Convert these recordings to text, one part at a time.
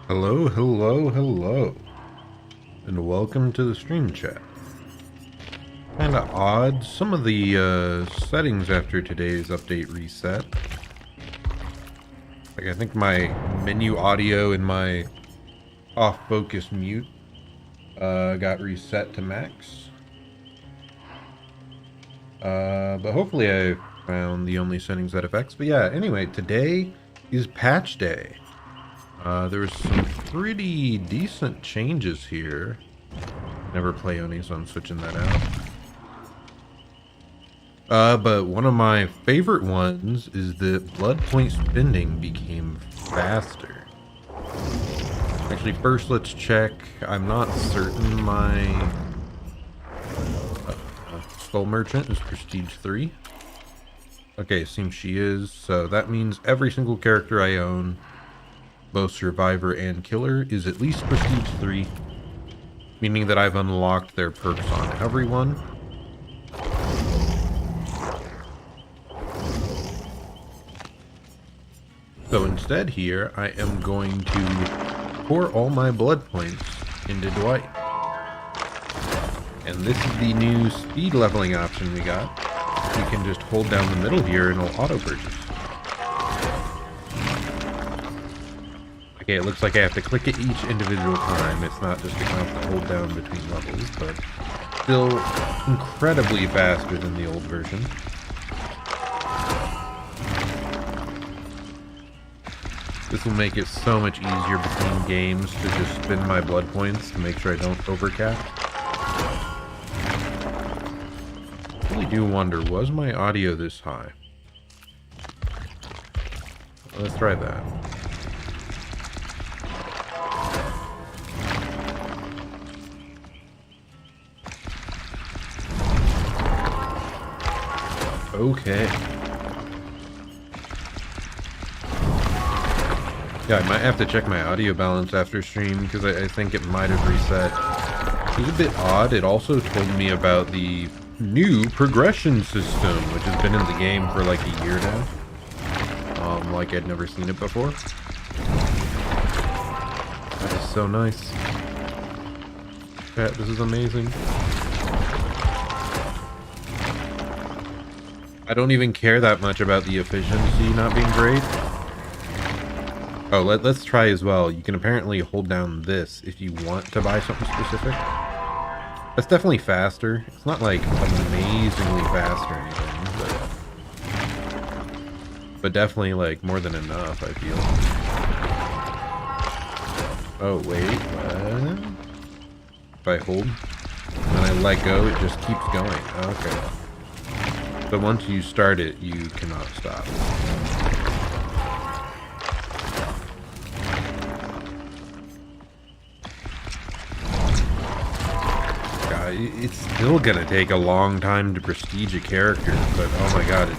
Hello, hello, hello, and welcome to the stream chat. Kinda odd, some of the settings after today's update reset. Like, I think my menu audio and my off-focus mute got reset to max. But hopefully I found the only settings that affects. But yeah, anyway, today is patch day. There's some pretty decent changes here. Never play Oni, so I'm switching that out. But one of my favorite ones is that blood point spending became faster. Actually, first let's check. I'm not certain my Skull Merchant is Prestige 3. Okay, seems she is. So that means every single character I own, both Survivor and Killer, is at least Prestige 3, meaning that I've unlocked their perks on everyone. So instead here, I am going to pour all my blood points into Dwight. And this is the new speed leveling option we got. You can just hold down the middle here and it'll auto-purchase. Okay, it looks like I have to click it each individual time. It's not just a constant hold down between levels, but still incredibly faster than the old version. This will make it so much easier between games to just spend my blood points to make sure I don't overcap. I really do wonder, was my audio this high? Let's try that. Okay. Yeah, I might have to check my audio balance after stream because I think it might have reset. It was a bit odd. It also told me about the new progression system, which has been in the game for like a year now. Like I'd never seen it before. That is so nice. Chat, this is amazing. I don't even care that much about the efficiency not being great. Oh, let's try as well. You can apparently hold down this if you want to buy something specific. That's definitely faster. It's not like amazingly fast or anything, but definitely like more than enough, I feel. Oh, wait, what? If I hold and I let go, it just keeps going. Okay. So once you start it, you cannot stop. God, it's still gonna take a long time to prestige a character, but oh my god,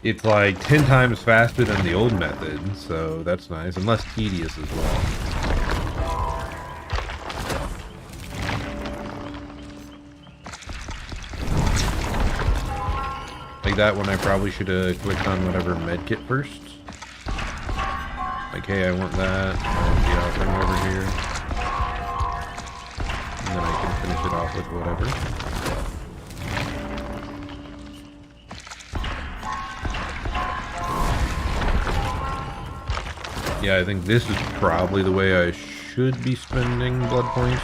it's like 10 times faster than the old method, so that's nice, and less tedious as well. Like that one, I probably should have clicked on whatever medkit first. Like, hey, I want that. The offering over here. And then I can finish it off with whatever. Yeah, I think this is probably the way I should be spending blood points.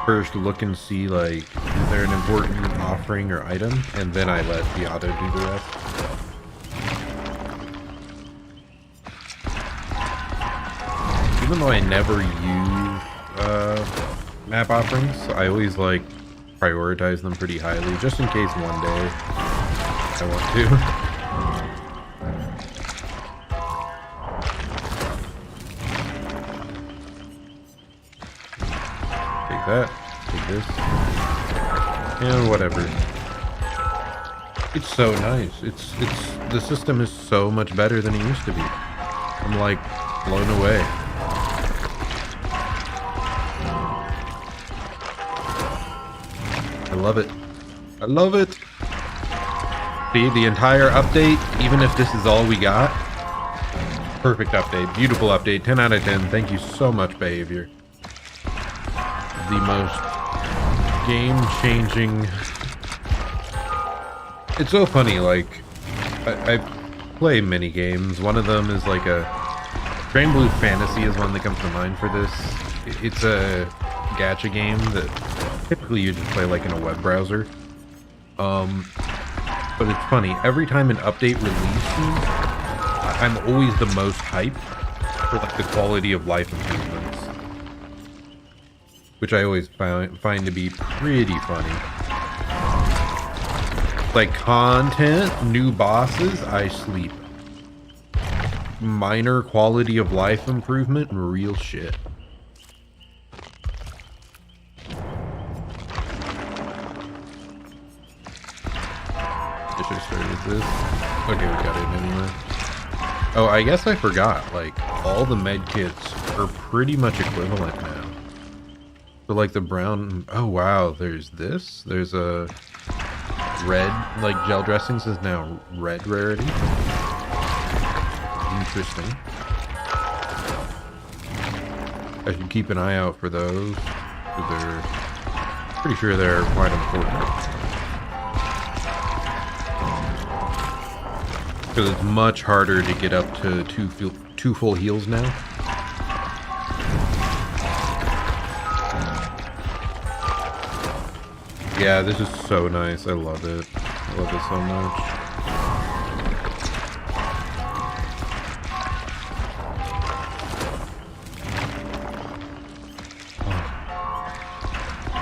First look and see, like, is there an important offering or item, and then I let the auto do the rest. Even though I never use map offerings, I always like prioritize them pretty highly, just in case one day I want to. Take that. Take this. And whatever. It's so nice. The system is so much better than it used to be. I'm like blown away. I love it. I love it. See, the entire update, even if this is all we got. Perfect update. Beautiful update. 10 out of 10. Thank you so much, Behavior. The most game-changing. It's so funny, like, I play mini games. One of them is like a Granblue Fantasy is one that comes to mind for this. It's a gacha game that typically you just play like in a web browser. But it's funny, every time an update releases, I'm always the most hyped for like the quality of life improvements, which I always find to be pretty funny. Like content, new bosses, I sleep. Minor quality of life improvement, real shit. I should have started this. Okay, we got it anyway. Oh, I guess I forgot. Like, all the med kits are pretty much equivalent now. So, like, the brown... Oh, wow. There's this. There's a red, like, gel dressings is now red rarity. Interesting. I should keep an eye out for those. They're... Pretty sure they're quite important. Because it's much harder to get up to two full heals now. Yeah, this is so nice. I love it. I love it so much.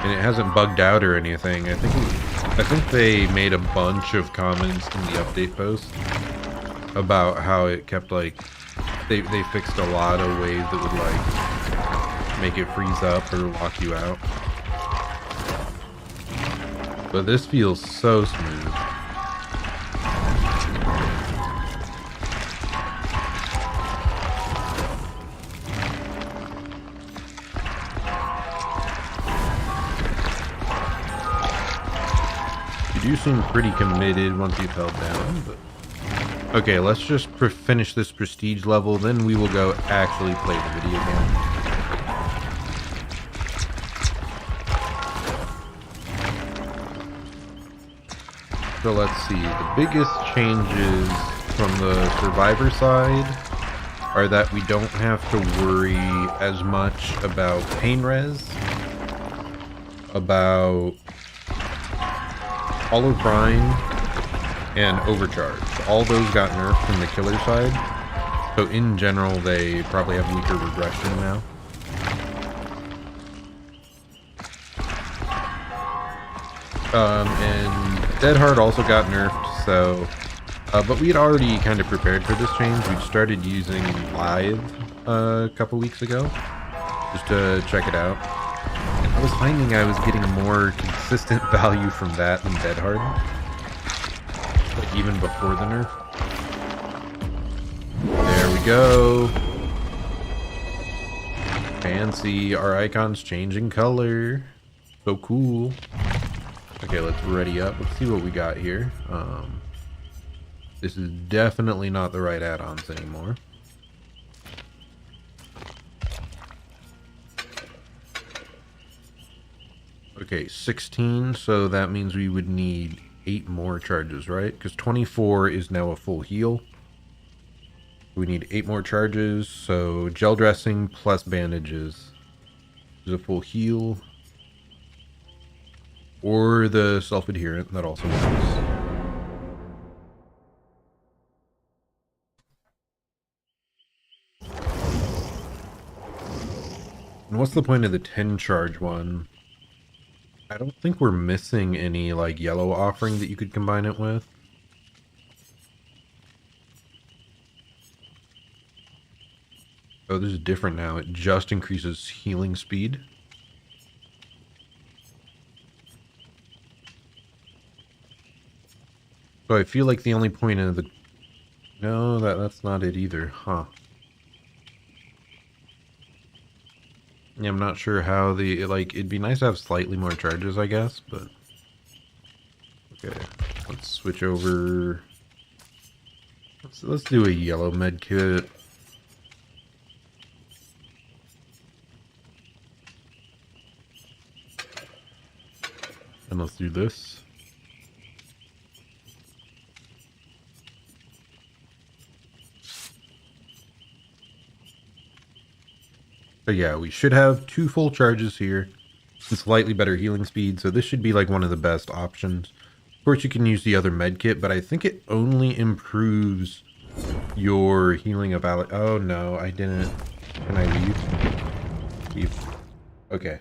And it hasn't bugged out or anything. I think they made a bunch of comments in the update post about how it kept, like, they fixed a lot of ways that would, like, make it freeze up or lock you out. But this feels so smooth. You do seem pretty committed once you've held down, but... Okay, let's just finish this prestige level, then we will go actually play the video game. So let's see, the biggest changes from the survivor side are that we don't have to worry as much about pain res, about Hollow Brine, and Overcharge. All those got nerfed from the killer side, so in general they probably have weaker regression now. And Dead Hard also got nerfed, so but we had already kind of prepared for this change. We'd started using Lithe a couple weeks ago, just to check it out. And I was finding I was getting more consistent value from that than Dead Hard, like even before the nerf. There we go. Fancy, our icon's changing color. So cool. Okay, let's ready up. Let's see what we got here. This is definitely not the right add-ons anymore. Okay, 16, so that means we would need 8 more charges, right? Because 24 is now a full heal. We need 8 more charges, so gel dressing plus bandages is a full heal. Or the self-adherent, that also works. And what's the point of the 10 charge one? I don't think we're missing any like yellow offering that you could combine it with. Oh, this is different now. It just increases healing speed. So I feel like the only point of the... No, that's not it either, huh? Yeah, I'm not sure how the... Like, it'd be nice to have slightly more charges, I guess, but... Okay, let's switch over... Let's do a yellow med kit. And let's do this. So yeah, we should have 2 full charges here and slightly better healing speed, so this should be like one of the best options. Of course, you can use the other med kit, but I think it only improves your healing of oh no, I didn't. Can I leave? Leave. Okay.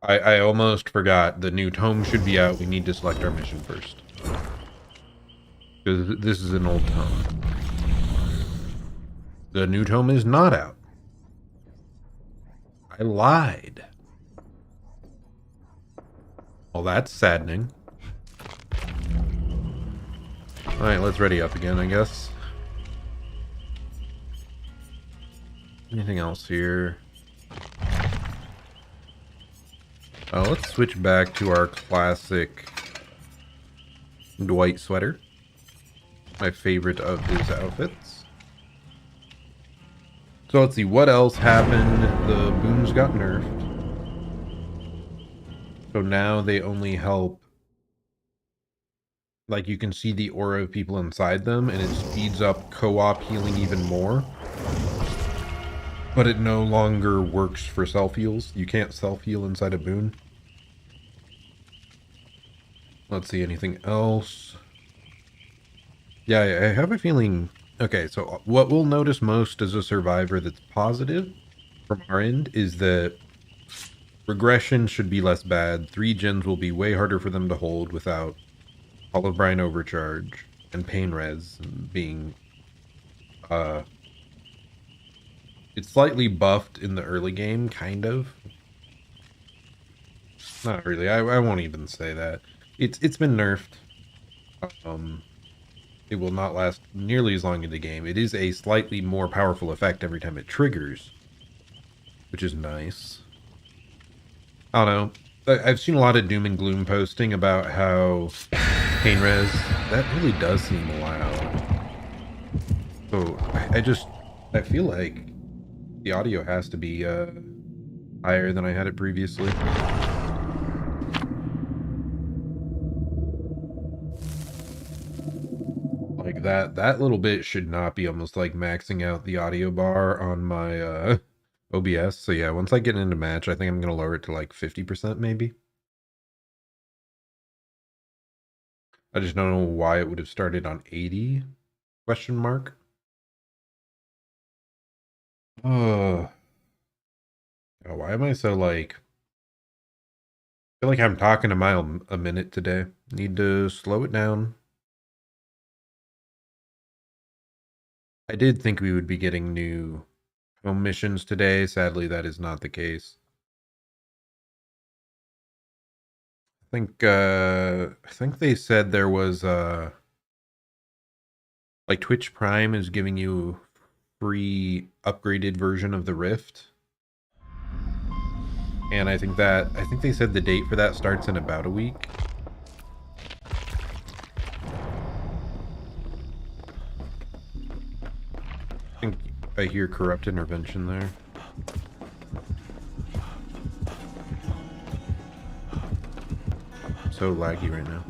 I almost forgot. The new tome should be out. We need to select our mission first. Because this is an old tome. The new tome is not out. I lied. Well, that's saddening. Alright, let's ready up again, I guess. Anything else here? Let's switch back to our classic Dwight sweater. My favorite of his outfits. So let's see, what else happened? The booms got nerfed. So now they only help... Like, you can see the aura of people inside them, and it speeds up co-op healing even more. But it no longer works for self-heals. You can't self-heal inside a boon. Let's see, anything else? Yeah, I have a feeling... Okay, so what we'll notice most as a survivor that's positive from our end is that regression should be less bad. 3 gens will be way harder for them to hold without Hollow Brine Overcharge and Pain Res being... It's slightly buffed in the early game, kind of. Not really. I won't even say that. It's been nerfed. It will not last nearly as long in the game. It is a slightly more powerful effect every time it triggers, which is nice. I don't know. I've seen a lot of doom and gloom posting about how Pain Res, that really does seem wild. So I feel like the audio has to be higher than I had it previously. Like that little bit should not be almost like maxing out the audio bar on my OBS. So yeah, once I get into match, I think I'm gonna lower it to like 50% maybe. I just don't know why it would have started on 80 question mark. Oh, why am I so like, I feel like I'm talking a minute today. Need to slow it down. I did think we would be getting new home missions today. Sadly, that is not the case. I think they said there was like Twitch Prime is giving you free upgraded version of the Rift. And I think they said the date for that starts in about a week. I think I hear corrupt intervention there. So laggy right now.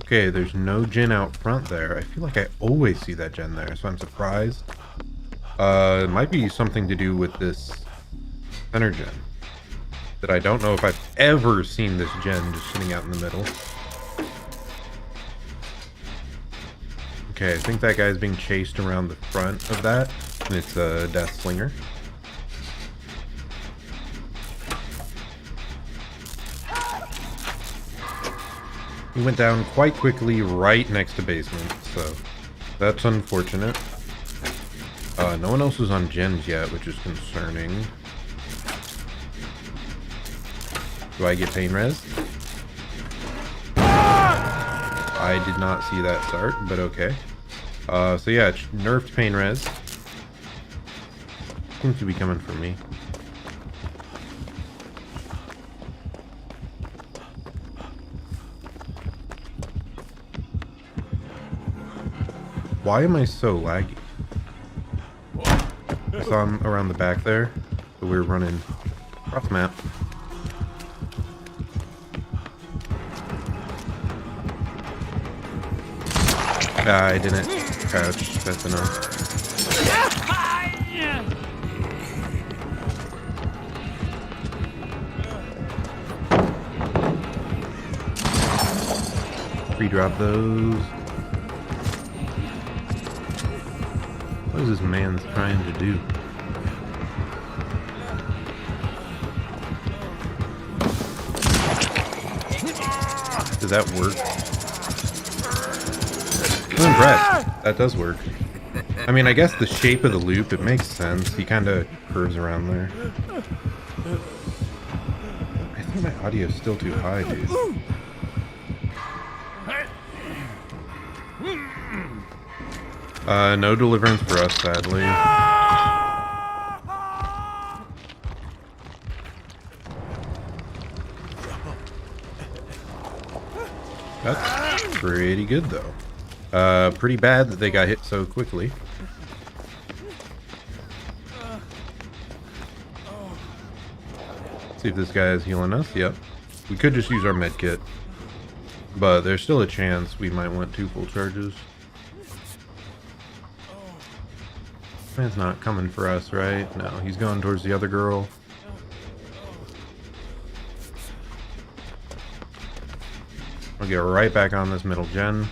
Okay, there's no gen out front there. I feel like I always see that gen there, so I'm surprised. It might be something to do with this center gen. That I don't know if I've ever seen this gen just sitting out in the middle. Okay, I think that guy's being chased around the front of that, and it's a Death Slinger. He went down quite quickly right next to basement, so that's unfortunate. No one else is on gens yet, which is concerning. Do I get pain res? I did not see that start, but okay. So yeah, nerfed pain res. Seems to be coming for me. Why am I so laggy? I saw him around the back there, so we were running cross map. I didn't crouch. That's enough. Pre-drop those. What is this man trying to do? Does that work? I'm impressed. That does work. I mean, I guess the shape of the loop, it makes sense. He kind of curves around there. I think my audio is still too high, dude. No deliverance for us, sadly. That's pretty good, though. Pretty bad that they got hit so quickly. See if this guy is healing us. Yep. We could just use our med kit, but there's still a chance we might want 2 full charges. Man's not coming for us, right? No, he's going towards the other girl. I'll get right back on this middle gen.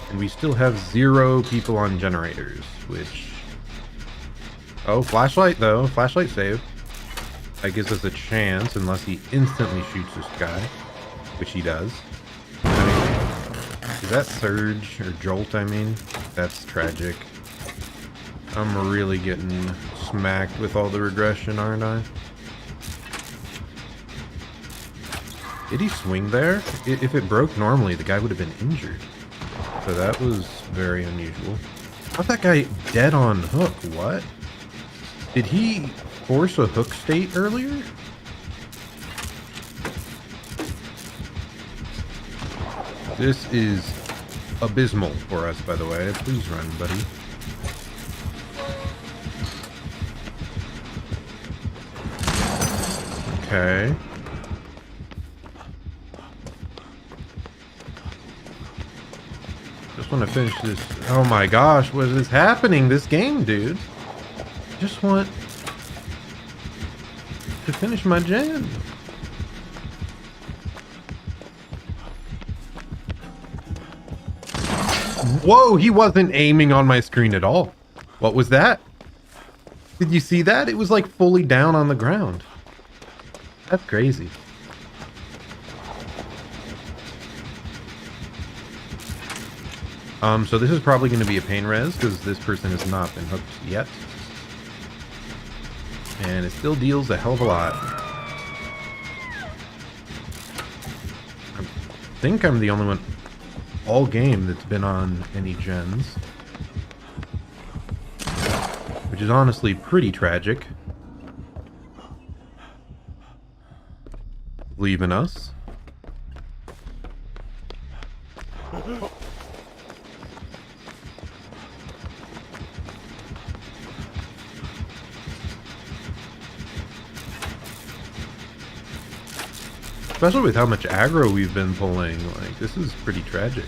And we still have 0 people on generators, which... Oh, flashlight though. Flashlight save. That gives us a chance, unless he instantly shoots this guy, which he does. Is that surge or jolt? I mean, that's tragic. I'm really getting smacked with all the regression, aren't I? Did he swing there? If it broke normally, the guy would have been injured. So that was very unusual. How's that guy dead on hook? What? Did he force a hook state earlier? This is abysmal for us, by the way. Please run, buddy. Okay. Just want to finish this. Oh my gosh, what is happening this game, dude? Just want to finish my gen. Whoa, he wasn't aiming on my screen at all. What was that? Did you see that? It was like fully down on the ground. That's crazy. So this is probably going to be a pain res because this person has not been hooked yet. And it still deals a hell of a lot. I think I'm the only one all game that's been on any gens. Which is honestly pretty tragic. Leaving us. Especially with how much aggro we've been pulling, like, this is pretty tragic.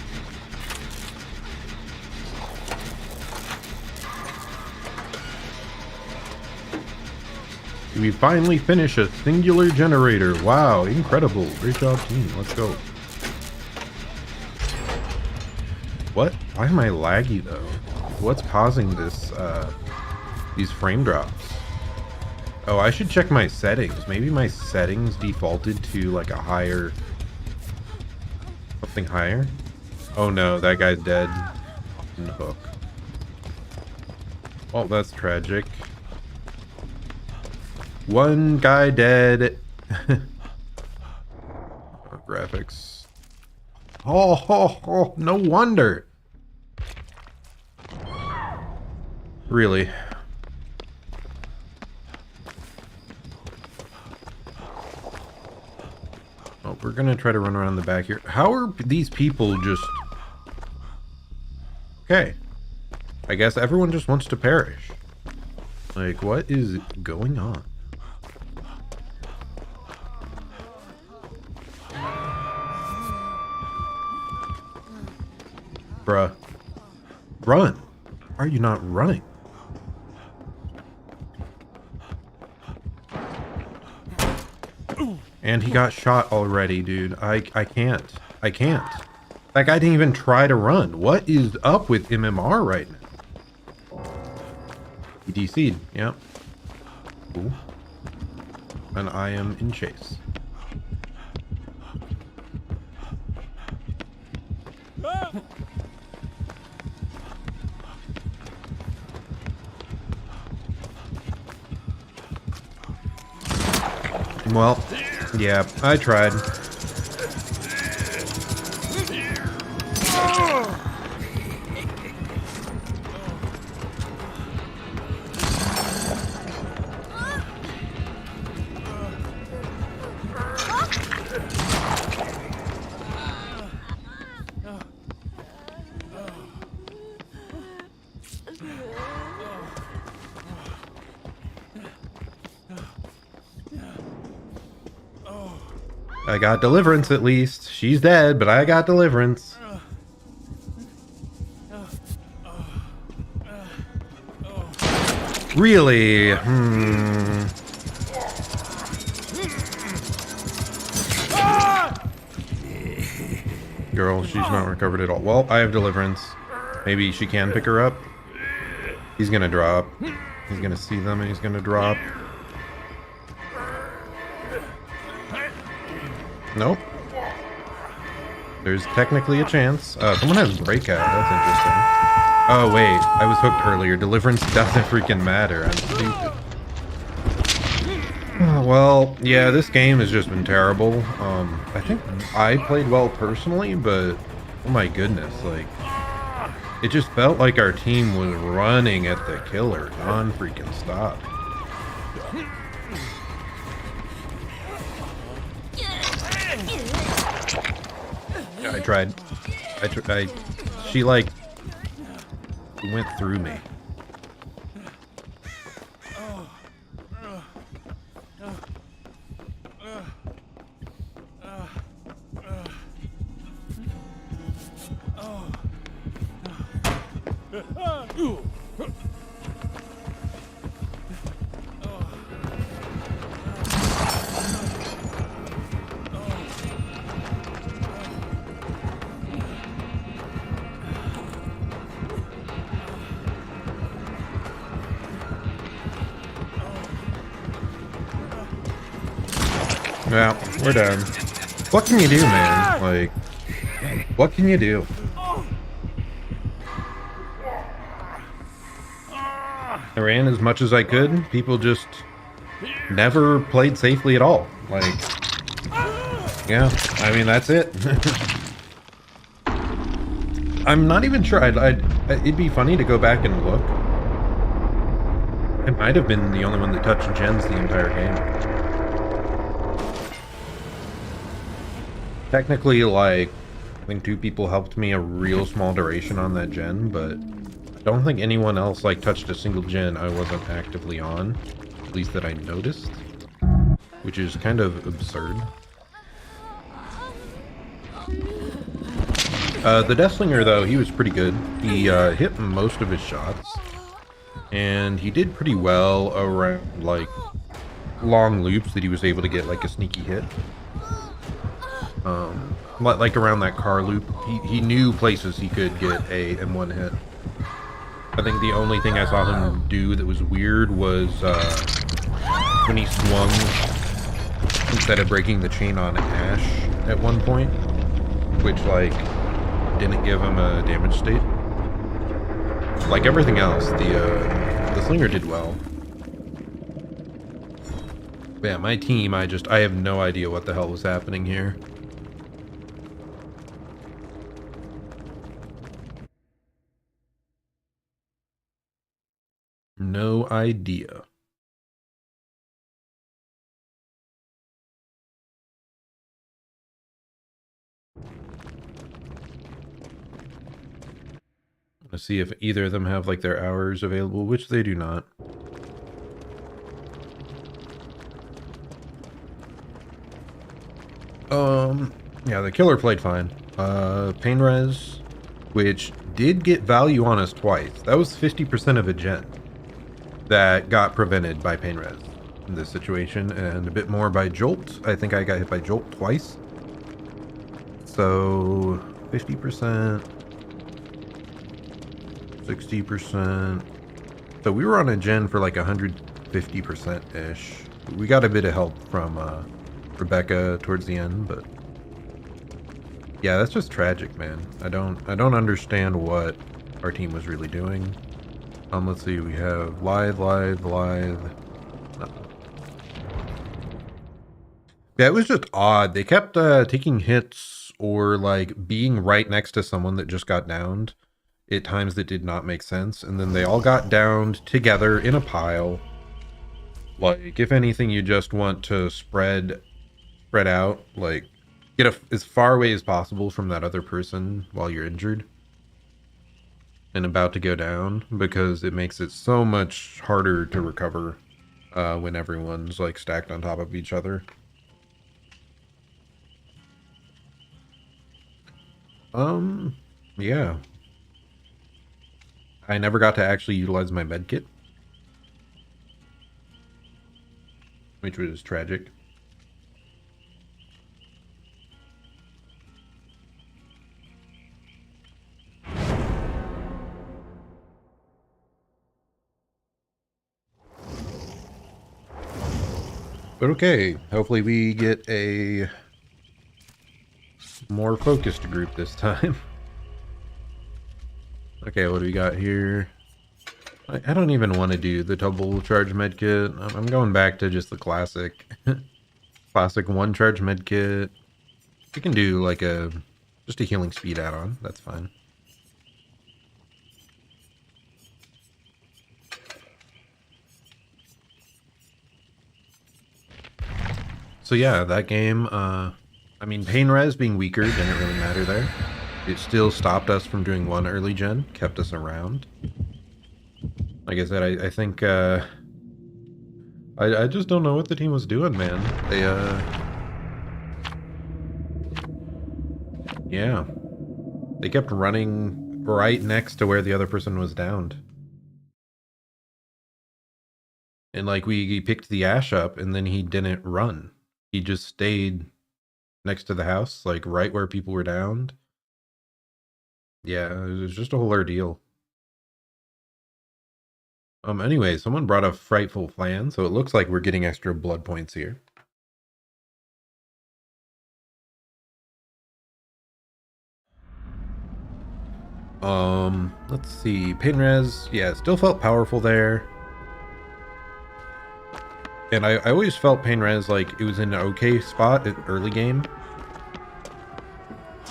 We finally finish a singular generator. Wow, incredible. Great job, team. Let's go. What? Why am I laggy, though? What's causing this, these frame drops? Oh, I should check my settings. Maybe my settings defaulted to like a higher... something higher? Oh no, that guy's dead. In the hook. Well, that's tragic. One guy dead. Oh, graphics. Oh, no wonder. Really? Oh, we're gonna try to run around the back here. How are these people just... Okay. I guess everyone just wants to perish. Like, what is going on? Bruh. Run! Why are you not running? And he got shot already, dude. I can't. I can't. That guy didn't even try to run. What is up with MMR right now? He DC'd. Yep. Cool. And I am in chase. Well, yeah, I tried. I got deliverance at least. She's dead, but I got deliverance. Really? Girl, she's not recovered at all. Well, I have deliverance. Maybe she can pick her up. He's gonna drop. He's gonna see them and he's gonna drop. Nope. There's technically a chance. Someone has breakout. That's interesting. Oh, wait. I was hooked earlier. Deliverance doesn't freaking matter. I'm stupid. Well, yeah, this game has just been terrible. I think I played well personally, but oh my goodness, like, it just felt like our team was running at the killer non-freaking stop. I tried. She like went through me. Yeah, we're done. What can you do, man? Like, what can you do? I ran as much as I could. People just never played safely at all. Like, yeah, I mean, that's it. I'm not even sure. It'd be funny to go back and look. I might have been the only one that touched gens the entire game. Technically, like, I think 2 people helped me a real small duration on that gen, but I don't think anyone else, like, touched a single gen I wasn't actively on. At least that I noticed. Which is kind of absurd. The Deathslinger, though, he was pretty good. He hit most of his shots. And he did pretty well around, like, long loops that he was able to get, like, a sneaky hit. Like around that car loop, he knew places he could get a M1 hit. I think the only thing I saw him do that was weird was when he swung instead of breaking the chain on Ash at one point, which like didn't give him a damage state. Like everything else, the Slinger did well. But yeah, my team, I have no idea what the hell was happening here. No idea. Let's see if either of them have like their hours available, which they do not. Yeah, the killer played fine. Pain Res, which did get value on us twice. That was 50% of a gen that got prevented by Pain Res in this situation, and a bit more by Jolt. I think I got hit by Jolt twice. So 50%, 60%. So we were on a gen for like 150%-ish. We got a bit of help from Rebecca towards the end, but yeah, that's just tragic, man. I don't understand what our team was really doing. Let's see, we have Lithe. No. Yeah, it was just odd. They kept taking hits or like being right next to someone that just got downed at times that did not make sense, and then they all got downed together in a pile. Like, if anything, you just want to spread out, like get as far away as possible from that other person while you're injured and about to go down, because it makes it so much harder to recover when everyone's like stacked on top of each other. Yeah. I never got to actually utilize my medkit, which was tragic. But okay, hopefully we get a more focused group this time. Okay, what do we got here? I don't even want to do the double charge medkit. I'm going back to just the classic. Classic 1 charge medkit. We can do like just a healing speed add-on. That's fine. So yeah, that game, I mean, Pain Res being weaker didn't really matter there. It still stopped us from doing 1 early gen, kept us around. Like I said, I think, I just don't know what the team was doing, man. They, yeah. They kept running right next to where the other person was downed. And like we picked the ash up and then he didn't run. He just stayed next to the house, like right where people were downed. Yeah, it was just a whole ordeal. Anyway, someone brought a frightful plan, so it looks like we're getting extra blood points here. Let's see. Painrez, yeah, still felt powerful there. And I always felt Painrez like it was in an okay spot at early game.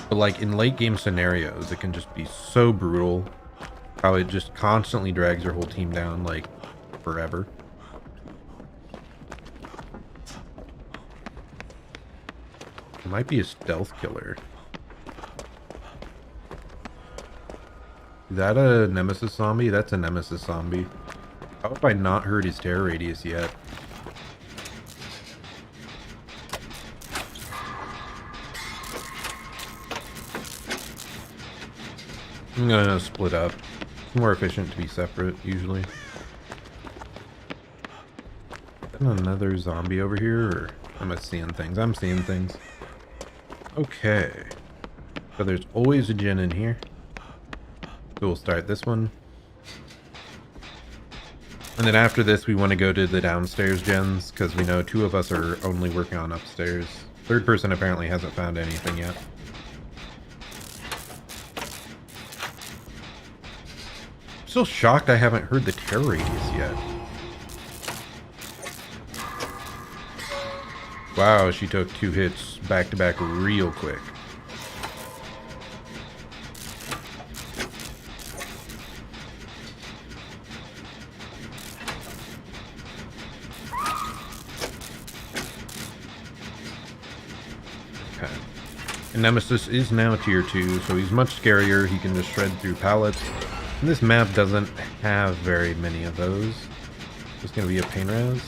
But like in late game scenarios, it can just be so brutal. How it just constantly drags your whole team down, like, forever. It might be a stealth killer. Is that a Nemesis zombie? That's a Nemesis zombie. How have I not heard his terror radius yet? I'm gonna split up. It's more efficient to be separate, usually. Is there another zombie over here, or am I seeing things? I'm seeing things. Okay. So there's always a gen in here. So we'll start this one. And then after this, we want to go to the downstairs gens, because we know 2 of us are only working on upstairs. 3rd person apparently hasn't found anything yet. Still shocked I haven't heard the terror radius yet. Wow, she took 2 hits back to back real quick. Okay. And Nemesis is now tier 2, so he's much scarier. He can just shred through pallets. And this map doesn't have very many of those. It's gonna be a Painrez.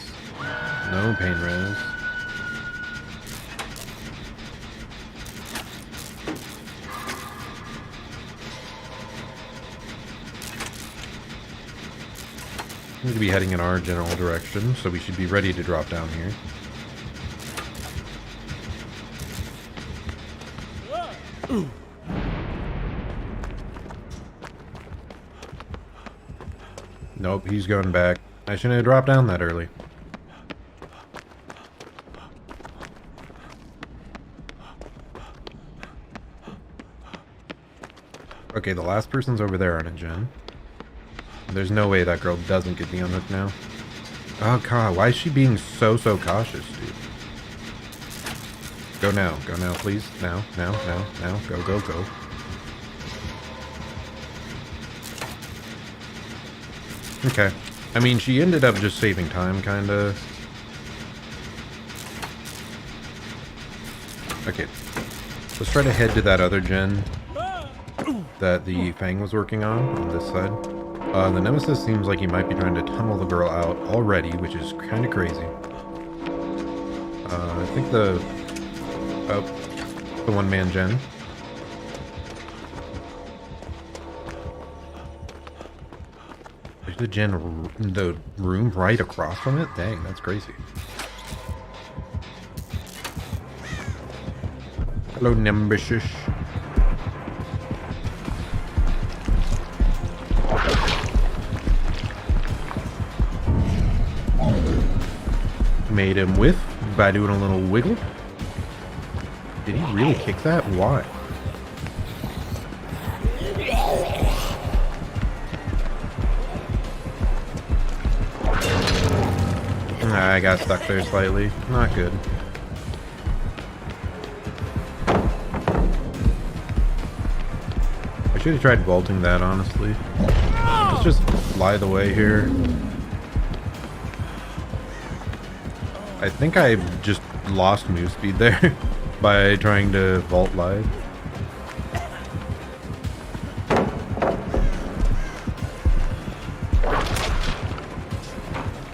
No Painrez. We need to be heading in our general direction, so we should be ready to drop down here. Nope, he's going back. I shouldn't have dropped down that early. Okay, the last person's over there on a gen. There's no way that girl doesn't get the unhook now. Oh god, why is she being so cautious, dude? Go now, please. Now, go. Okay. I mean, she ended up just saving time, kinda. Okay. Let's try to head to that other gen that the Fang was working on this side. The Nemesis seems like he might be trying to tunnel the girl out already, which is kind of crazy. I think the one-man gen. There's the gen in the room right across from it? Dang, that's crazy. Hello, Nemesis. Made him whiff by doing a little wiggle. Did he really kick that? Why? I got stuck there slightly. Not good. I should have tried vaulting that, honestly. Let's just fly the way here. I think I just lost move speed there by trying to vault live.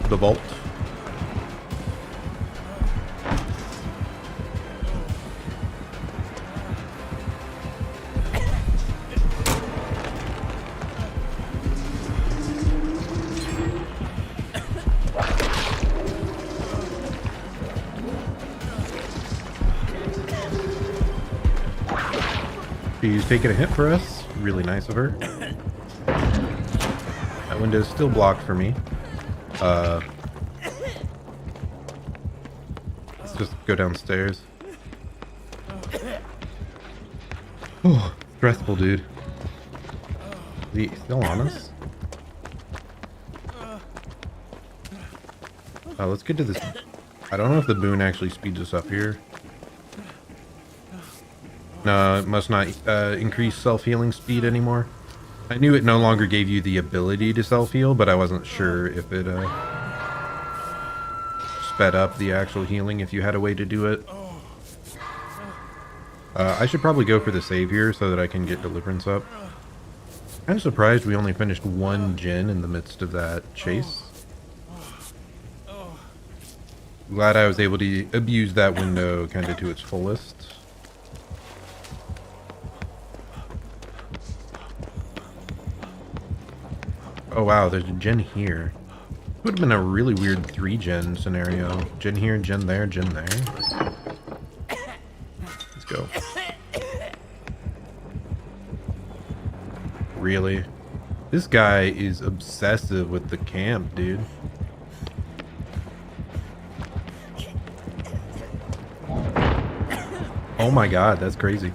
The vault. She's taking a hit for us. Really nice of her. That window's still blocked for me. Let's just go downstairs. Oh, stressful, dude. Is he still on us? Let's get to this. I don't know if the boon actually speeds us up here. No, it must not increase self-healing speed anymore. I knew it no longer gave you the ability to self-heal, but I wasn't sure if it sped up the actual healing if you had a way to do it. I should probably go for the save here so that I can get deliverance up. I'm surprised we only finished one gen in the midst of that chase. Glad I was able to abuse that window kind of to its fullest. Oh wow, there's a gen here. Would have been a really weird 3-gen scenario. Gen here, gen there, gen there. Let's go. Really? This guy is obsessive with the camp, dude. Oh my god, that's crazy.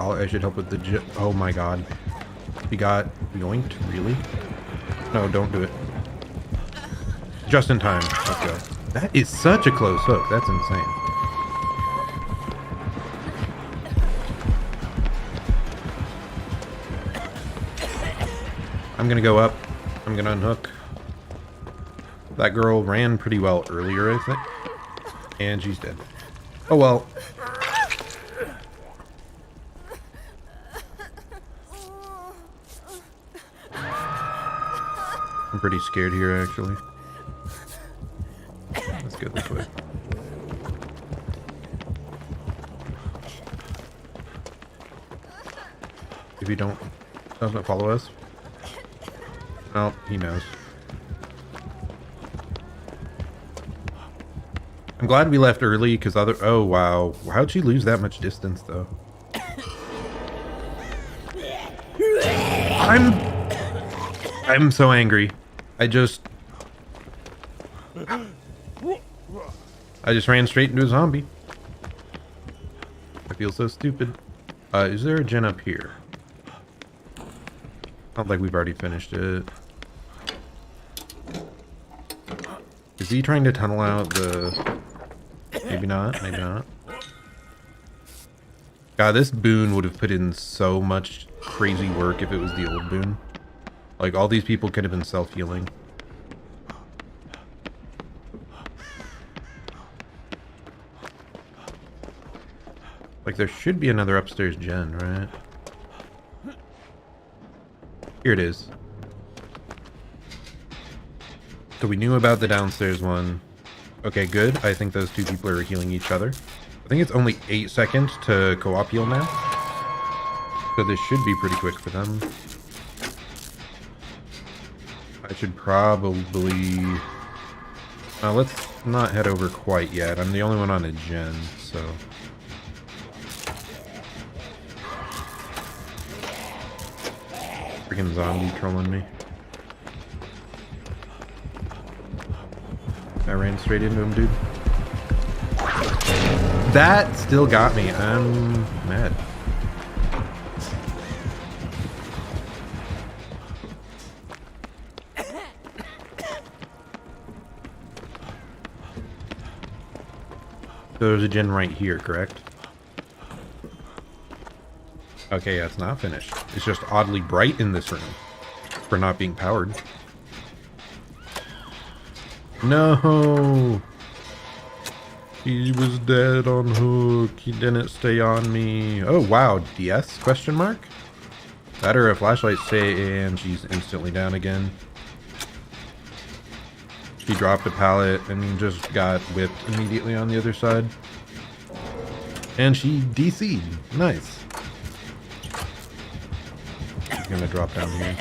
I should help with the oh my god. We got yoinked, really? No, don't do it. Just in time. Let's go. That is such a close hook. That's insane. I'm gonna go up. I'm gonna unhook. That girl ran pretty well earlier, I think. And she's dead. Oh well. I'm pretty scared here, actually. Let's go this way. If he doesn't follow us. Oh, he knows. I'm glad we left early because oh wow. How'd she lose that much distance though? I'm so angry. I just ran straight into a zombie. I feel so stupid. Is there a gen up here? Not like we've already finished it. Is he trying to tunnel out the... Maybe not, maybe not. God, this boon would have put in so much crazy work if it was the old boon. Like, all these people could have been self-healing. Like, there should be another upstairs gen, right? Here it is. So we knew about the downstairs one. Okay, good. I think those two people are healing each other. I think it's only 8 seconds to co-op heal now. So this should be pretty quick for them. I should probably... let's not head over quite yet. I'm the only one on a gen, so... Freaking zombie trolling me. I ran straight into him, dude. That still got me. I'm mad. So there's a gen right here, correct? Okay, yeah, it's not finished. It's just oddly bright in this room for not being powered. No! He was dead on hook. He didn't stay on me. Oh, wow. DS? Question mark? That or a flashlight stay and she's instantly down again. She dropped a pallet and just got whipped immediately on the other side. And she DC'd. Nice. She's gonna drop down here.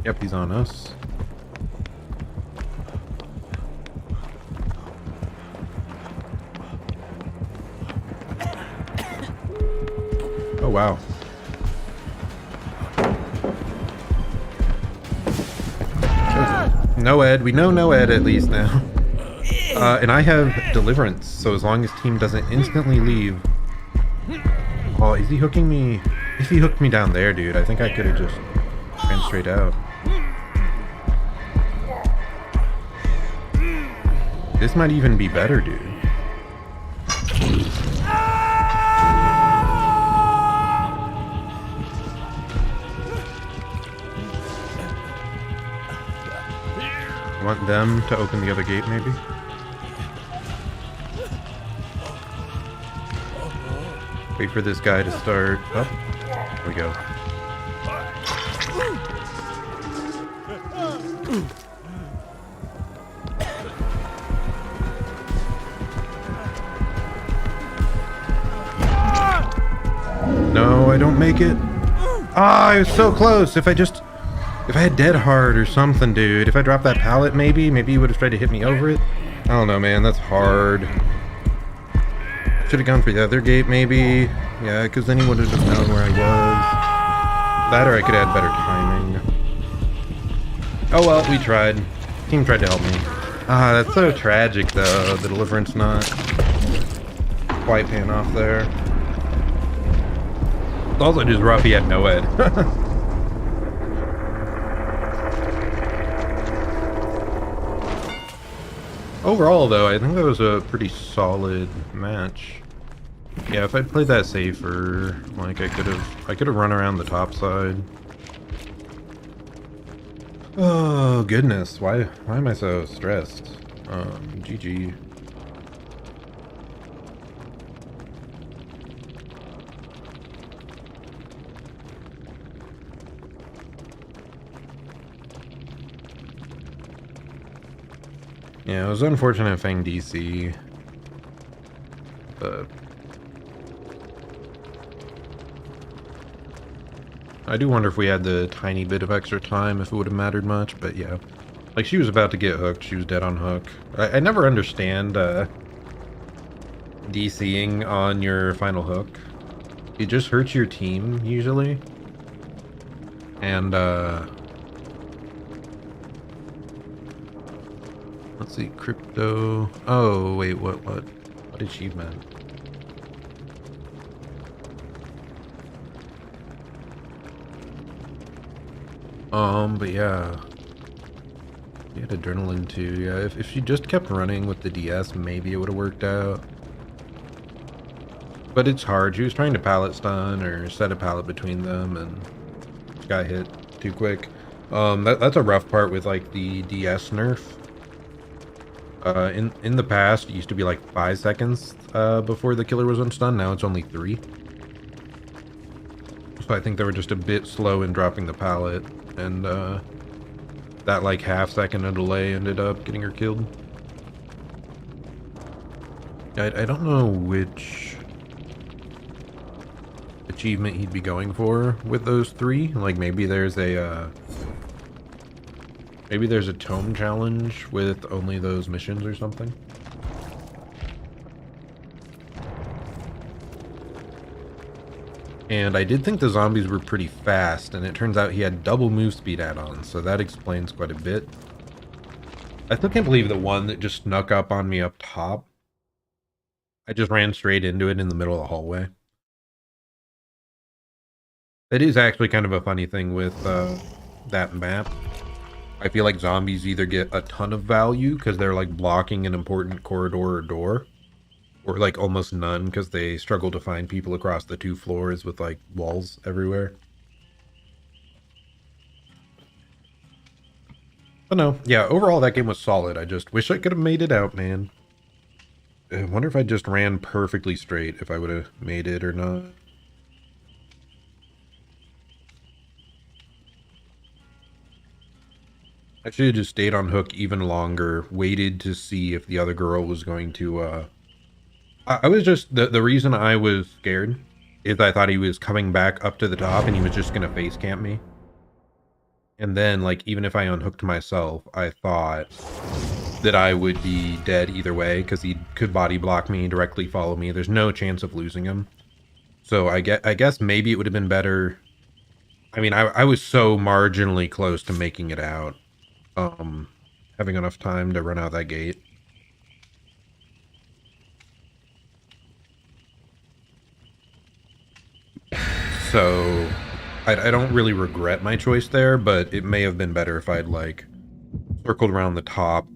Yep, he's on us. wow. No Ed. We know no Ed at least now. And I have Deliverance, so as long as team doesn't instantly leave. Oh, is he hooking me? If he hooked me down there, dude, I think I could have just ran straight out. This might even be better, dude. I want them to open the other gate, maybe? Wait for this guy to start. Oh, there we go. No, I don't make it. Ah, I was so close. If I had Dead Hard or something, dude. If I dropped that pallet, maybe he would have tried to hit me over it. I don't know, man. That's hard. Should have gone for the other gate, maybe. Yeah, because then he would have just known where I was. That or I could add better timing. Oh well, we tried. Team tried to help me. Ah, that's so tragic, though. The Deliverance not quite paying off there. It's also just rough he had no Ed. Overall, though, I think that was a pretty solid match. Yeah, if I'd played that safer, like I could have run around the top side. Oh goodness, why am I so stressed? GG. Yeah, it was unfortunate Fang DC, but I do wonder if we had the tiny bit of extra time, if it would have mattered much, but yeah. Like, she was about to get hooked, she was dead on hook. I never understand DCing on your final hook. It just hurts your team, usually. And, let's see, Crypto... Oh, wait, what achievement? But yeah. She had Adrenaline too, yeah. If she just kept running with the DS, maybe it would have worked out. But it's hard. She was trying to pallet stun or set a pallet between them and got hit too quick. That's a rough part with like the DS nerf. In the past, it used to be like 5 seconds before the killer was unstunned. Now it's only 3. So I think they were just a bit slow in dropping the pallet, and that like half-second of delay ended up getting her killed. I don't know which achievement he'd be going for with those 3. Like maybe there's a tome challenge with only those missions or something. And I did think the zombies were pretty fast, and it turns out he had double move speed add-ons, so that explains quite a bit. I still can't believe the one that just snuck up on me up top. I just ran straight into it in the middle of the hallway. It is actually kind of a funny thing with that map. I feel like zombies either get a ton of value because they're like blocking an important corridor or door, or like almost none because they struggle to find people across the 2 floors with like walls everywhere. But no, yeah, overall that game was solid. I just wish I could have made it out, man. I wonder if I just ran perfectly straight, if I would have made it or not. I should have just stayed on hook even longer, waited to see if the other girl was going to, I was just, the reason I was scared is I thought he was coming back up to the top and he was just going to face camp me. And then, like, even if I unhooked myself, I thought that I would be dead either way because he could body block me, directly follow me. There's no chance of losing him. So I guess maybe it would have been better. I mean, I was so marginally close to making it out. Having enough time to run out that gate. So I don't really regret my choice there, but it may have been better if I'd like circled around the top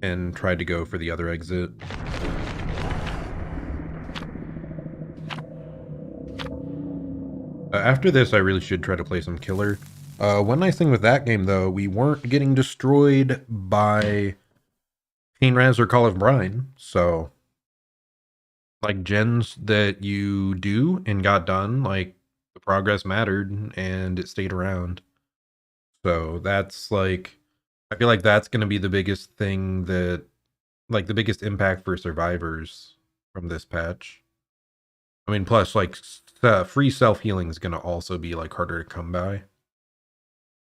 and tried to go for the other exit. After this, I really should try to play some killer. One nice thing with that game, though, we weren't getting destroyed by Chain Raz or Call of Brine, so like gens that you do and got done, like the progress mattered and it stayed around. So that's like, I feel like that's going to be the biggest thing that, like the biggest impact for survivors from this patch. I mean, plus like free self-healing is going to also be like harder to come by,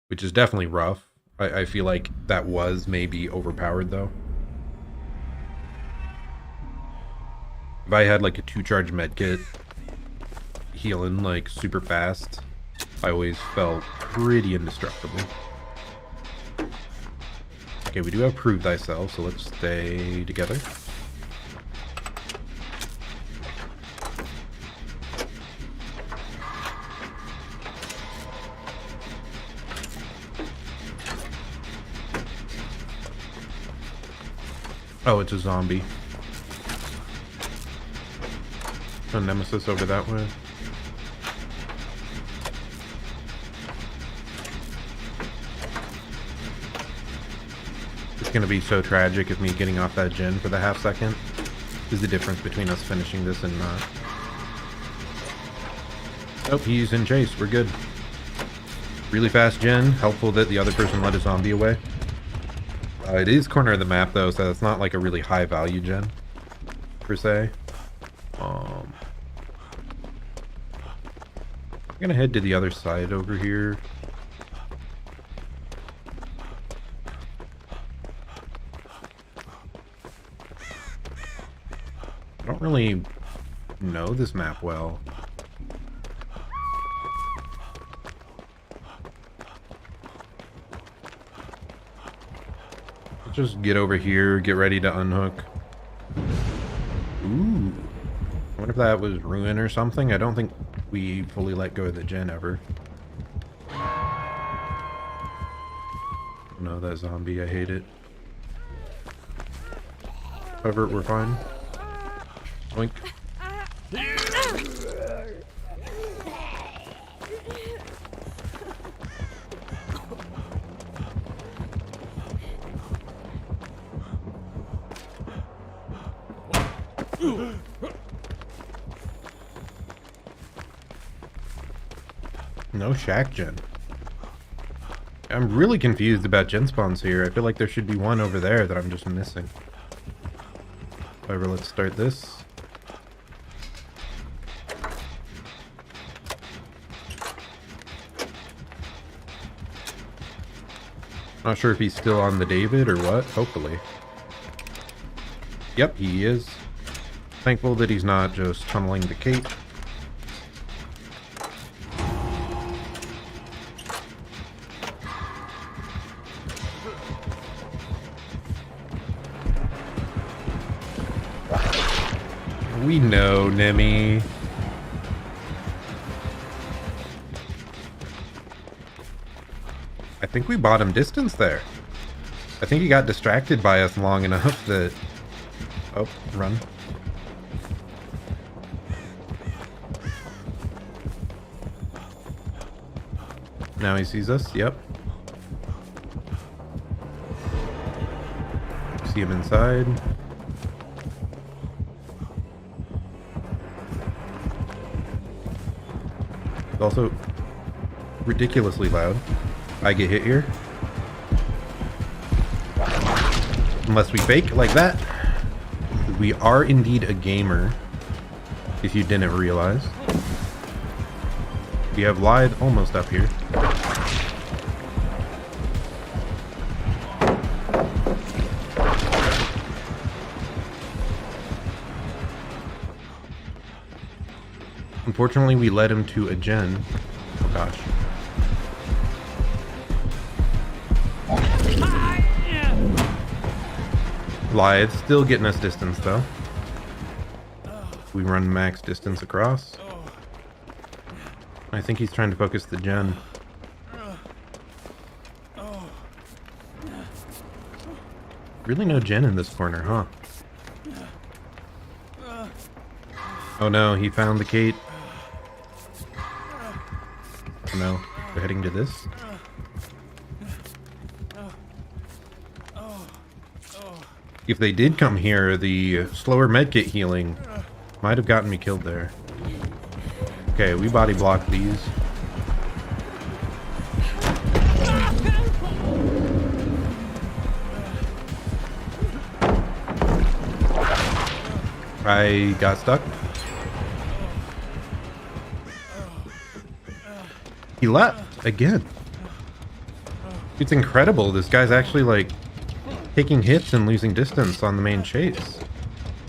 which is definitely rough. I feel like that was maybe overpowered though. If I had like a 2-charge medkit healing like super fast, I always felt pretty indestructible. Okay, we do have Prove Thyself, so let's stay together. Oh, it's a zombie. A nemesis over that way. It's gonna be so tragic of me getting off that gen for the half second. Is the difference between us finishing this and not. Oh, he's in chase. We're good. Really fast gen. Helpful that the other person let a zombie away. It is corner of the map though, so it's not like a really high value gen per se. I'm gonna head to the other side over here. I don't really know this map well. Let's just get over here, get ready to unhook. Ooh. I wonder if that was Ruin or something. I don't think we fully let go of the gen ever. No, that zombie, I hate it. However, we're fine. Oink. No shack gen. I'm really confused about gen spawns here. I feel like there should be one over there that I'm just missing. However, let's start this. Not sure if he's still on the David or what. Hopefully. Yep, he is. Thankful that he's not just tunneling the cape. We know, Nemi. I think we bought him distance there. I think he got distracted by us long enough that... Oh, run. Now he sees us, yep. See him inside. It's also ridiculously loud. I get hit here. Unless we fake like that. We are indeed a gamer, if you didn't realize. We have lied almost up here. Unfortunately, we led him to a gen. Gosh. Lyeth's still getting us distance, though. We run max distance across. I think he's trying to focus the gen. Really no gen in this corner, huh? Oh no, he found the Kate. Oh no, we're heading to this. If they did come here, the slower medkit healing might have gotten me killed there. Okay, we body block these. I got stuck. He left again. It's incredible. This guy's actually like taking hits and losing distance on the main chase.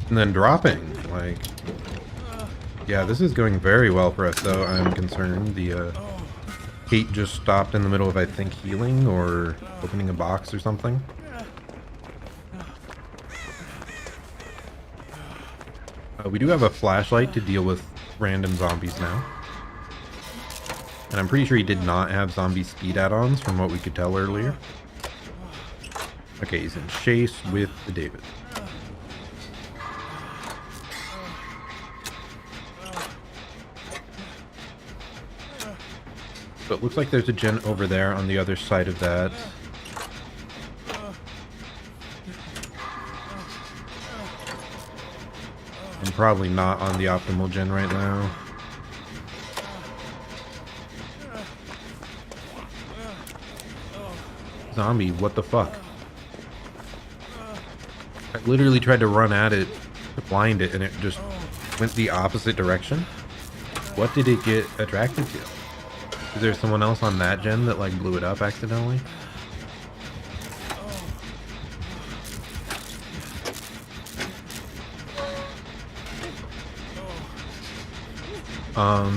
And then dropping. Like, yeah, this is going very well for us though. I'm concerned. The Kate just stopped in the middle of, I think, healing or opening a box or something. We do have a flashlight to deal with random zombies now. And I'm pretty sure he did not have zombie speed add-ons from what we could tell earlier. Okay, he's in chase with the David. So it looks like there's a gen over there on the other side of that. I'm probably not on the optimal gen right now. Zombie, what the fuck? I literally tried to run at it to blind it and it just went the opposite direction. What did it get attracted to? Is there someone else on that gen that like blew it up accidentally?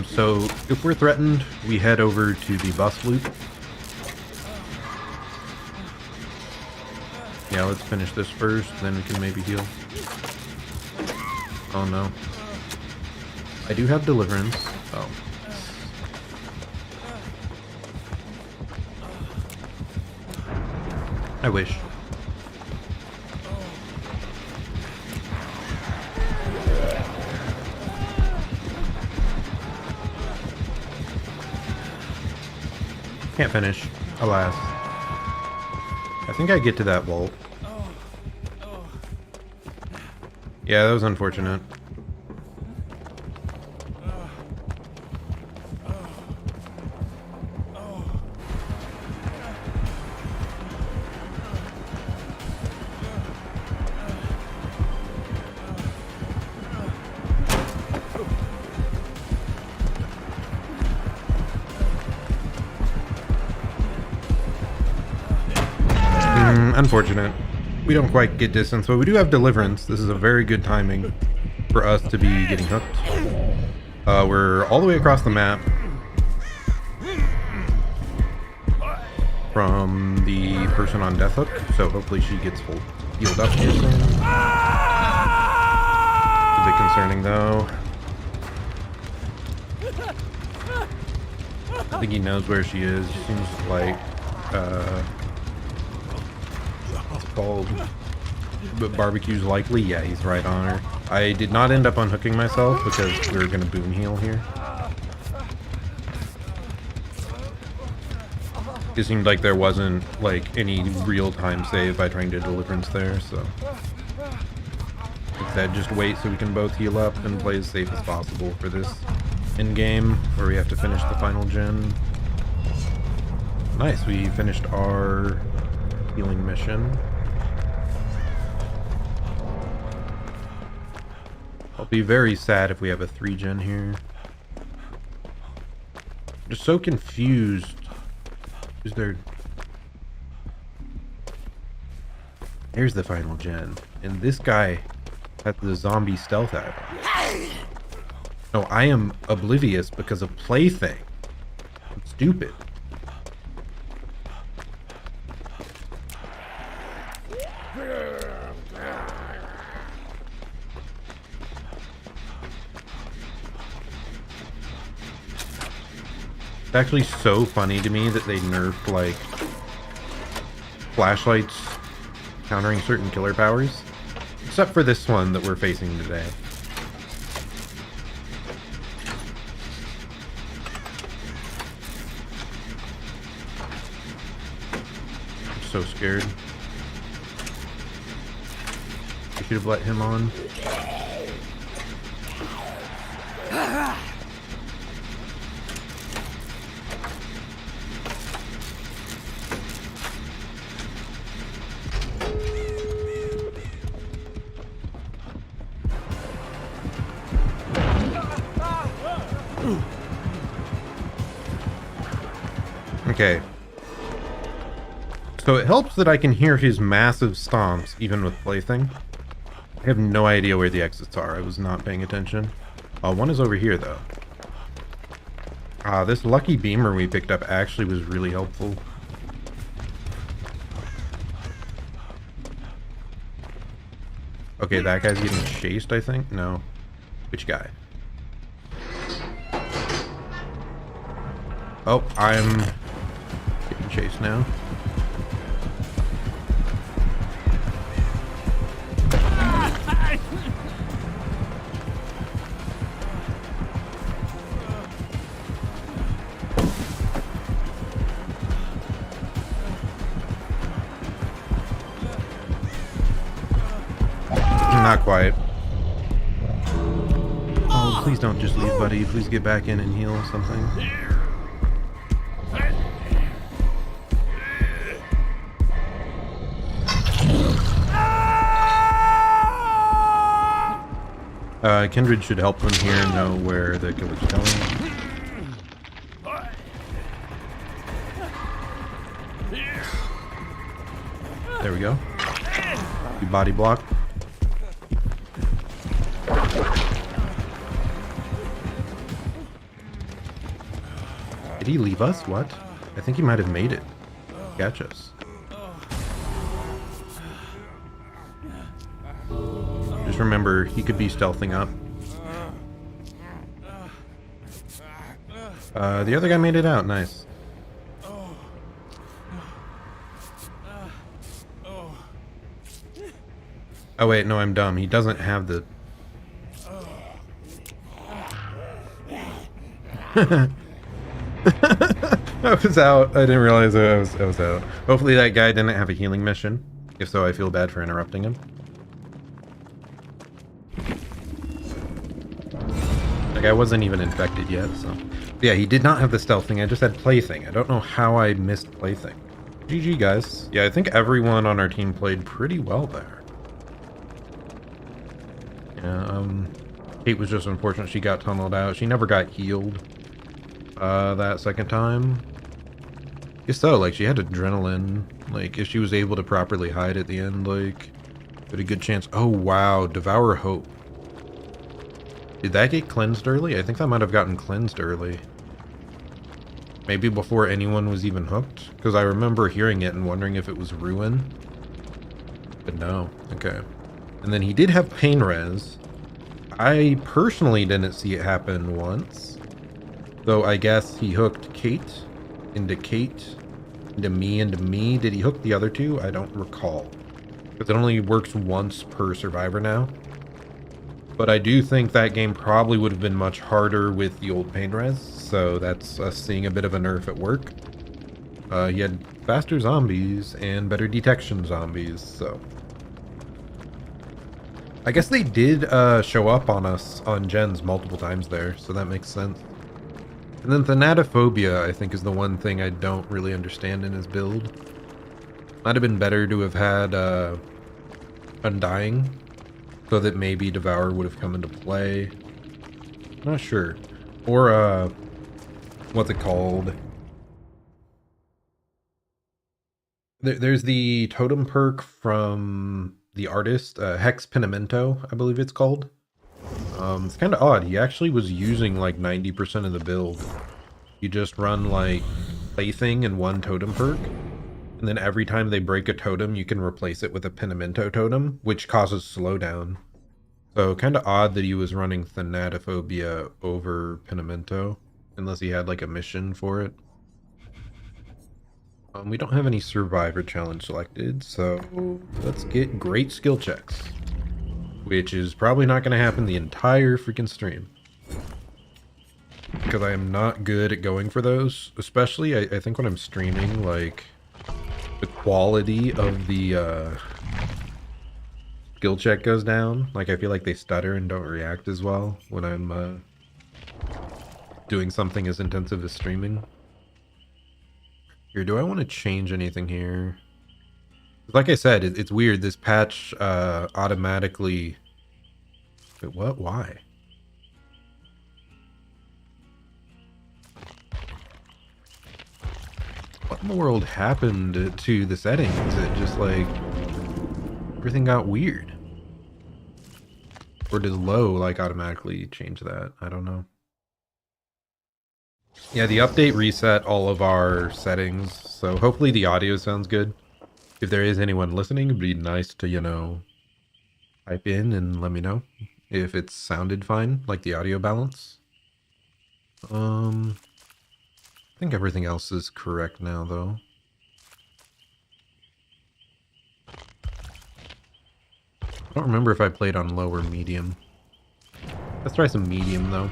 So if we're threatened, we head over to the bus loop. Yeah, let's finish this first, then we can maybe heal. Oh no. I do have deliverance. Oh. I wish. Can't finish, alas. I think I get to that vault. Yeah, that was unfortunate. Unfortunate. We don't quite get distance, but we do have deliverance. This is a very good timing for us to be getting hooked. We're all the way across the map from the person on Death Hook, so hopefully she gets full healed up here soon. A bit concerning though. I think he knows where she is. She seems like called barbecue's likely. Yeah, he's right on her. I did not end up unhooking myself because we were gonna boon heal here. It seemed like there wasn't like any real-time save by trying to deliverance there, so instead just wait so we can both heal up and play as safe as possible for this end game where we have to finish the final gen. Nice, we finished our healing mission. I'll be very sad if we have a 3 gen here. I'm just so confused. Is there... Here's the final gen. And this guy had the zombie stealth add-on. No, I am oblivious because of Plaything. I'm stupid. It's actually so funny to me that they nerfed, like, flashlights countering certain killer powers. Except for this one that we're facing today. I'm so scared. I should have let him on. Okay. So it helps that I can hear his massive stomps even with Plaything. I have no idea where the exits are. I was not paying attention. One is over here though. This lucky beamer we picked up actually was really helpful. Okay, that guy's getting chased, I think? No. Which guy? Oh, I'm getting chased now. Not quite. Oh, please don't just leave, buddy. Please get back in and heal something. Kindred should help them here know where the killer's going. There we go. You body block. Did he leave us? What? I think he might have made it. Catch us. Just remember, he could be stealthing up. The other guy made it out. Nice. Oh wait, no, I'm dumb. He doesn't have the... I was out. I didn't realize I was out. Hopefully that guy didn't have a healing mission. If so, I feel bad for interrupting him. Like, I wasn't even infected yet, so... Yeah, he did not have the stealth thing. I just had Plaything. I don't know how I missed Plaything. GG, guys. Yeah, I think everyone on our team played pretty well there. Yeah, Kate was just unfortunate she got tunneled out. She never got healed that second time. Guess so, like, she had adrenaline. Like, if she was able to properly hide at the end, like, had a good chance. Oh, wow. Devour Hope. Did that get cleansed early? I think that might have gotten cleansed early. Maybe before anyone was even hooked? Because I remember hearing it and wondering if it was Ruin. But no. Okay. And then he did have Pain Res. I personally didn't see it happen once. Though I guess he hooked Kate, into me, into me. Did he hook the other two? I don't recall. Because it only works once per survivor now. But I do think that game probably would have been much harder with the old Pain Res. So that's us seeing a bit of a nerf at work. He had faster zombies and better detection zombies, so... I guess they did show up on us on gens multiple times there, so that makes sense. And then Thanatophobia, I think, is the one thing I don't really understand in his build. Might have been better to have had Undying, so that maybe Devour would have come into play. Not sure. Or, what's it called? There's the totem perk from the artist, Hex Penimento, I believe it's called. It's kind of odd. He actually was using like 90% of the build. You just run like Plaything and one totem perk, and then every time they break a totem, you can replace it with a Penimento totem, which causes slowdown. So kind of odd that he was running Thanatophobia over Penimento, unless he had like a mission for it. We don't have any Survivor challenge selected, so let's get great skill checks, which is probably not going to happen the entire freaking stream, because I am not good at going for those. Especially, I think when I'm streaming, like, the quality of the skill check goes down. Like, I feel like they stutter and don't react as well when I'm doing something as intensive as streaming. Here, do I want to change anything here? Like I said, it's weird. This patch automatically... Wait, what? Why? What in the world happened to the settings? It just like... everything got weird. Or does low like automatically change that? I don't know. Yeah, the update reset all of our settings, so hopefully the audio sounds good. If there is anyone listening, it'd be nice to, you know, type in and let me know if it sounded fine, like the audio balance. I think everything else is correct now, though. I don't remember if I played on low or medium. Let's try some medium, though.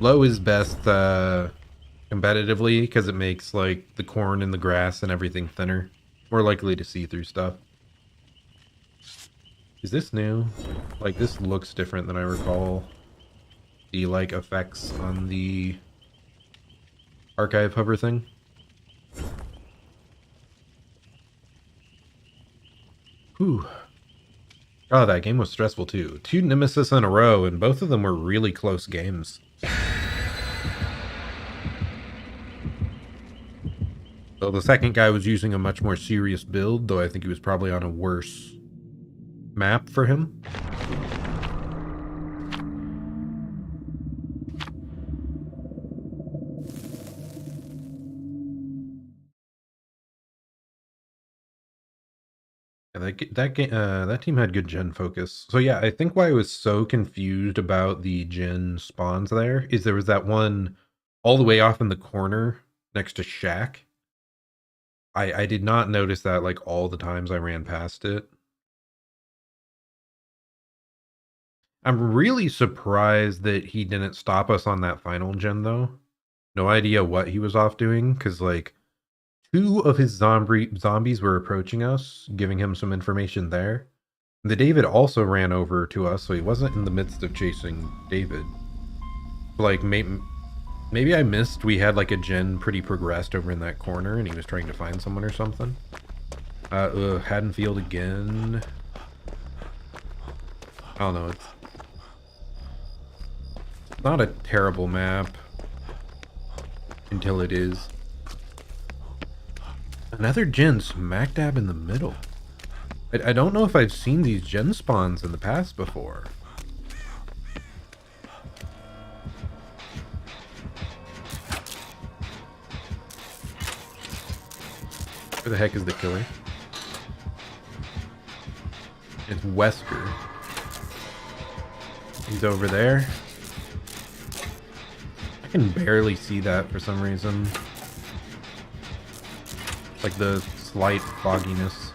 Low is best competitively because it makes like the corn and the grass and everything thinner. More likely to see through stuff. Is this new? Like, this looks different than I recall. The like effects on the archive hover thing. Whew. Oh, that game was stressful too. 2 Nemesis in a row, and both of them were really close games. So the second guy was using a much more serious build, though I think he was probably on a worse map for him. Yeah, that team had good gen focus. So yeah, I think why I was so confused about the gen spawns there is there was that one all the way off in the corner next to Shack. I did not notice that like all the times I ran past it. I'm really surprised that he didn't stop us on that final gen though. No idea what he was off doing, because like 2 of his zombies were approaching us, giving him some information there. The David also ran over to us, so he wasn't in the midst of chasing David. Like, maybe I missed we had like a gen pretty progressed over in that corner and he was trying to find someone or something. Haddonfield again. I don't know, it's not a terrible map until it is. Another gen smack dab in the middle. I don't know if I've seen these gen spawns in the past before. Where the heck is the killer? It's Wesker. He's over there. I can barely see that for some reason. Like the slight fogginess.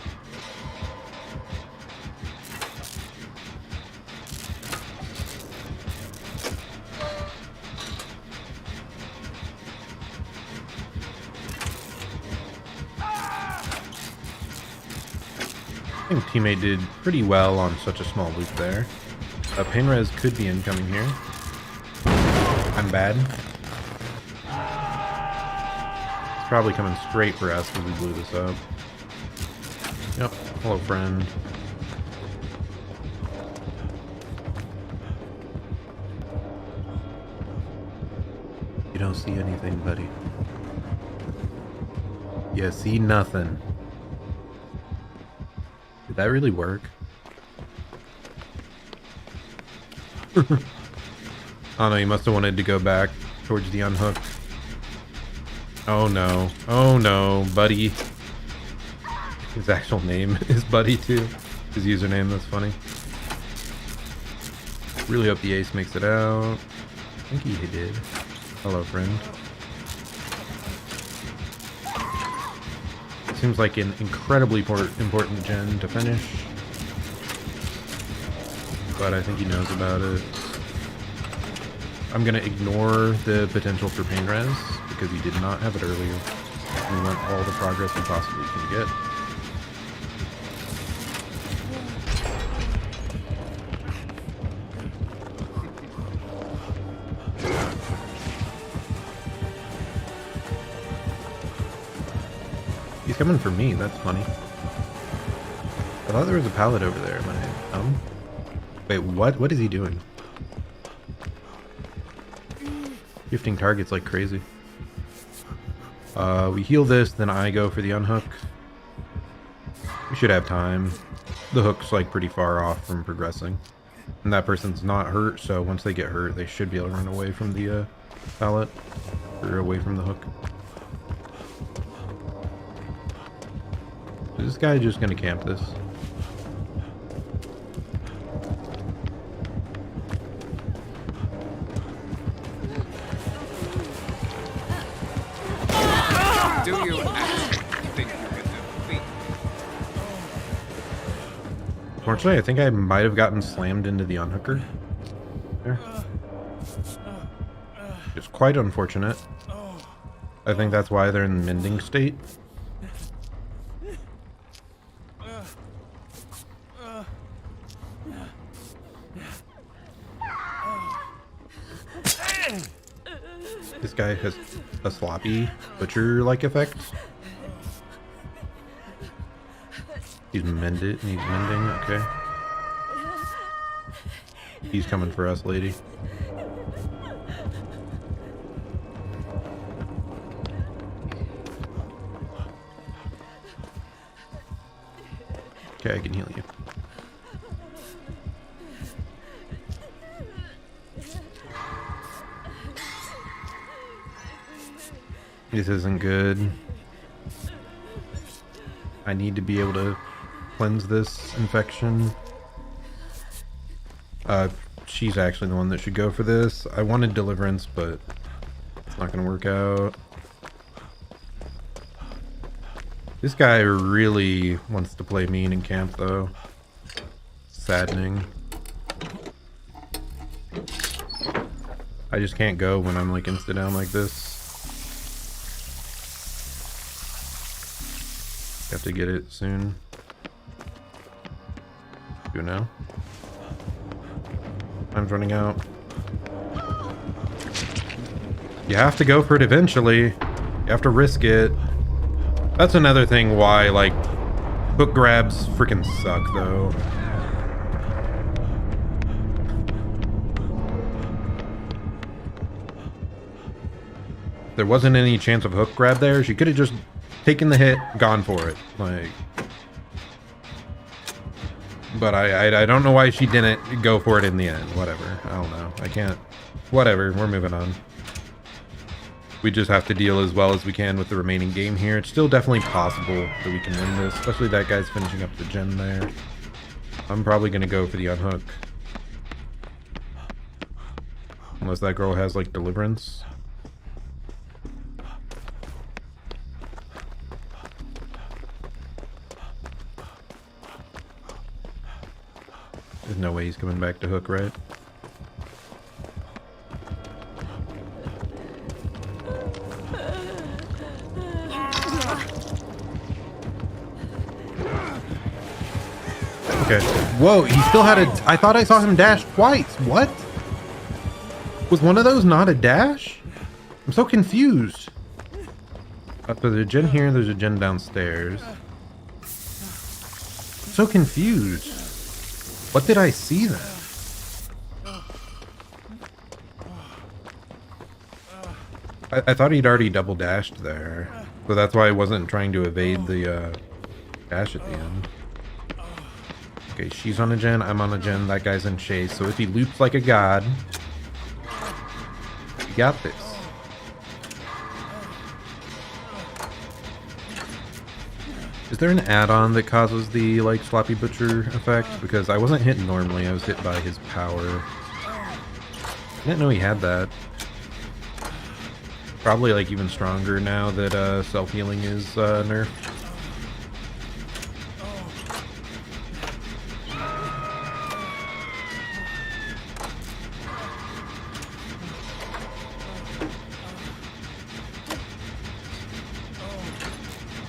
I think teammate did pretty well on such a small loop there. Painres could be incoming here. I'm bad. It's probably coming straight for us because we blew this up. Yep. Hello, friend. You don't see anything, buddy. You see nothing. Did that really work? Oh no, he must have wanted to go back towards the unhook. Oh no. Oh no, Buddy. His actual name is Buddy too. His username, that's funny. Really hope the ace makes it out. I think he did. Hello, friend. Seems like an incredibly important gen to finish. But I think he knows about it. I'm gonna ignore the potential for pain res because he did not have it earlier. We want all the progress we possibly can get. He's coming for me, that's funny. I thought there was a pallet over there. Am I dumb? Wait, what? What is he doing? Gifting targets like crazy. We heal this, then I go for the unhook. We should have time. The hook's like pretty far off from progressing. And that person's not hurt, so once they get hurt, they should be able to run away from the pallet. Or away from the hook. Is this guy just gonna camp this? Do you actually think you can defeat? Fortunately, I think I might have gotten slammed into the unhooker. There. It's quite unfortunate. I think that's why they're in the mending state. This guy has a sloppy butcher-like effect. He's mending, okay. He's coming for us, lady. Okay, I can heal you. This isn't good. I need to be able to cleanse this infection. She's actually the one that should go for this. I wanted deliverance, but it's not gonna work out. This guy really wants to play mean in camp though. Saddening. I just can't go when I'm like insta down like this. Have to get it soon. Do it now. Time's running out. You have to go for it eventually. You have to risk it. That's another thing why, like, hook grabs freaking suck, though. There wasn't any chance of hook grab there. She could have just taken the hit, gone for it. Like, but I don't know why she didn't go for it in the end. Whatever. I don't know. I can't. Whatever. We're moving on. We just have to deal as well as we can with the remaining game here. It's still definitely possible that we can win this, especially that guy's finishing up the gen there. I'm probably going to go for the unhook. Unless that girl has, like, deliverance. There's no way he's coming back to hook, right? Okay. Whoa, he still had a... I thought I saw him dash twice. What? Was one of those not a dash? I'm so confused. So there's a gen here, there's a gen downstairs. I'm so confused. What did I see then? I thought he'd already double dashed there. So that's why I wasn't trying to evade the dash at the end. Okay, she's on a gen, I'm on a gen, that guy's in chase. So if he loops like a god, you got this. Is there an add-on that causes the, like, Sloppy Butcher effect? Because I wasn't hit normally, I was hit by his power. I didn't know he had that. Probably, like, even stronger now that self-healing is nerfed.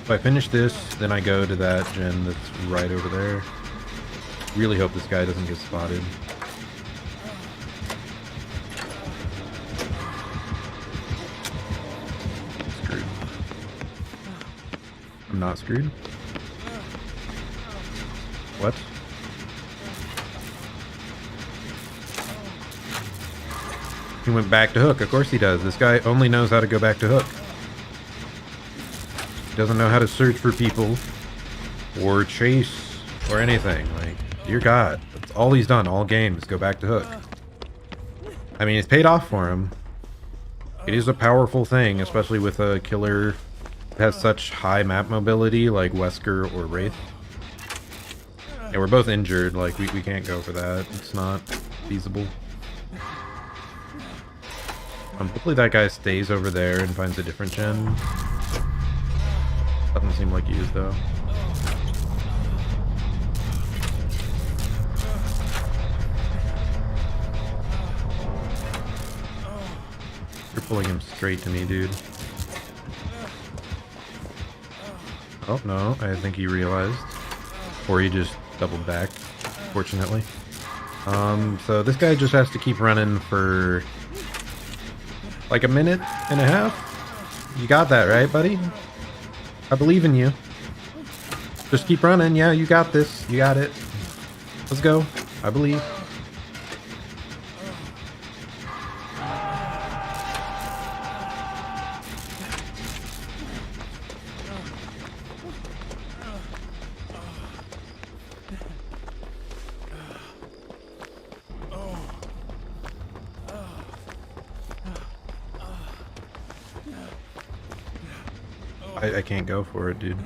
If I finish this, then I go to that gen that's right over there. Really hope this guy doesn't get spotted. Screwed. I'm not screwed. What? He went back to hook. Of course he does. This guy only knows how to go back to hook. Doesn't know how to search for people or chase or anything. Like, dear God, that's all he's done all game is go back to hook. I mean, it's paid off for him. It is a powerful thing, especially with a killer that has such high map mobility like Wesker or Wraith. Yeah, we're both injured. Like, we can't go for that. It's not feasible. Hopefully that guy stays over there and finds a different gen. Doesn't seem like he is, though. You're pulling him straight to me, dude. Oh, no. I think he realized. Or he just doubled back, fortunately. So this guy just has to keep running for like a minute and a half. You got that, right, buddy? I believe in you. Just keep running. Yeah, you got this. You got it. Let's go. I believe. I can't go for it, dude.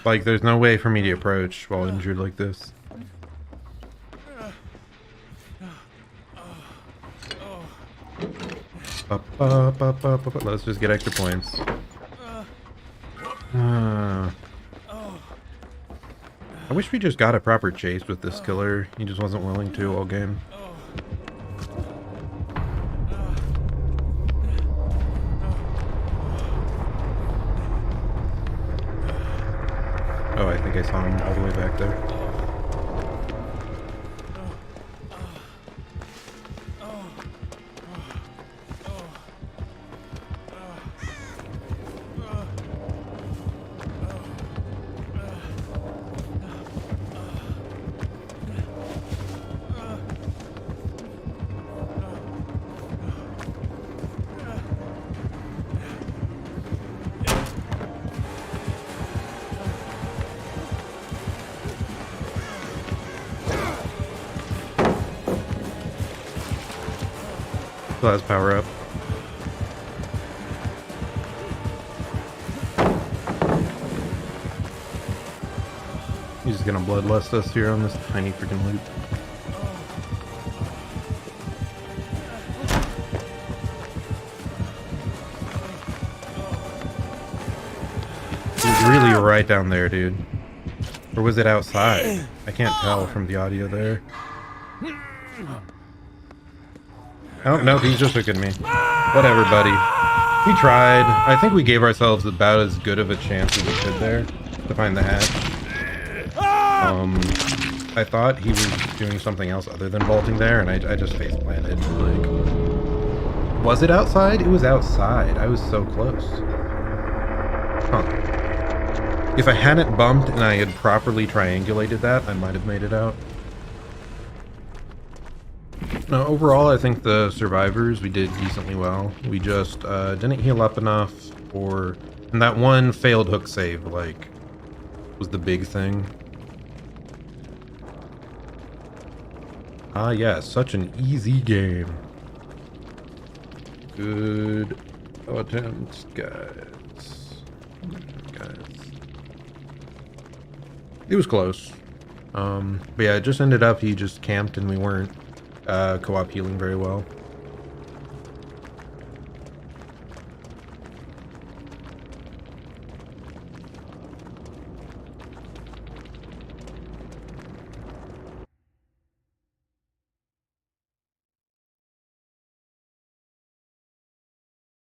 Like, there's no way for me to approach while injured like this. Let's just get extra points. I wish we just got a proper chase with this killer. He just wasn't willing to all game. Oh, I think I saw him all the way back there. Still has power up. He's just gonna bloodlust us here on this tiny freaking loop. He's really right down there, dude. Or was it outside? I can't tell from the audio there. Oh, no, he's just looking at me. Whatever, buddy. We tried. I think we gave ourselves about as good of a chance as we could there to find the hatch. I thought he was doing something else other than bolting there, and I just face planted. Like, was it outside? It was outside. I was so close. Huh. If I hadn't bumped and I had properly triangulated that, I might have made it out. No, overall, I think the survivors, we did decently well. We just didn't heal up enough, and that one failed hook save, like, was the big thing. Ah, yeah, such an easy game. Good attempts, guys. It was close. But yeah, it just ended up he just camped and we weren't co-op healing very well.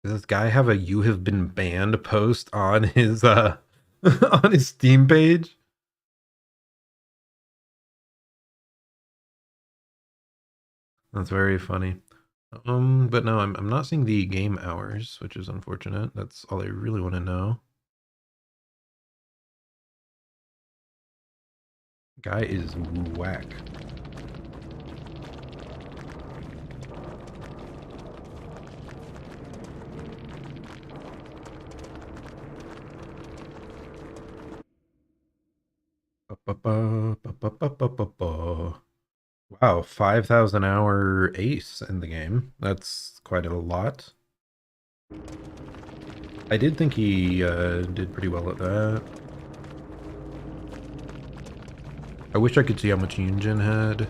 Does this guy have a "you have been banned" post on his on his Steam page? That's very funny. But no, I'm not seeing the game hours, which is unfortunate. That's all I really want to know. Guy is whack. Wow, 5,000 hour ace in the game. That's quite a lot. I did think he did pretty well at that. I wish I could see how much Yunjin had,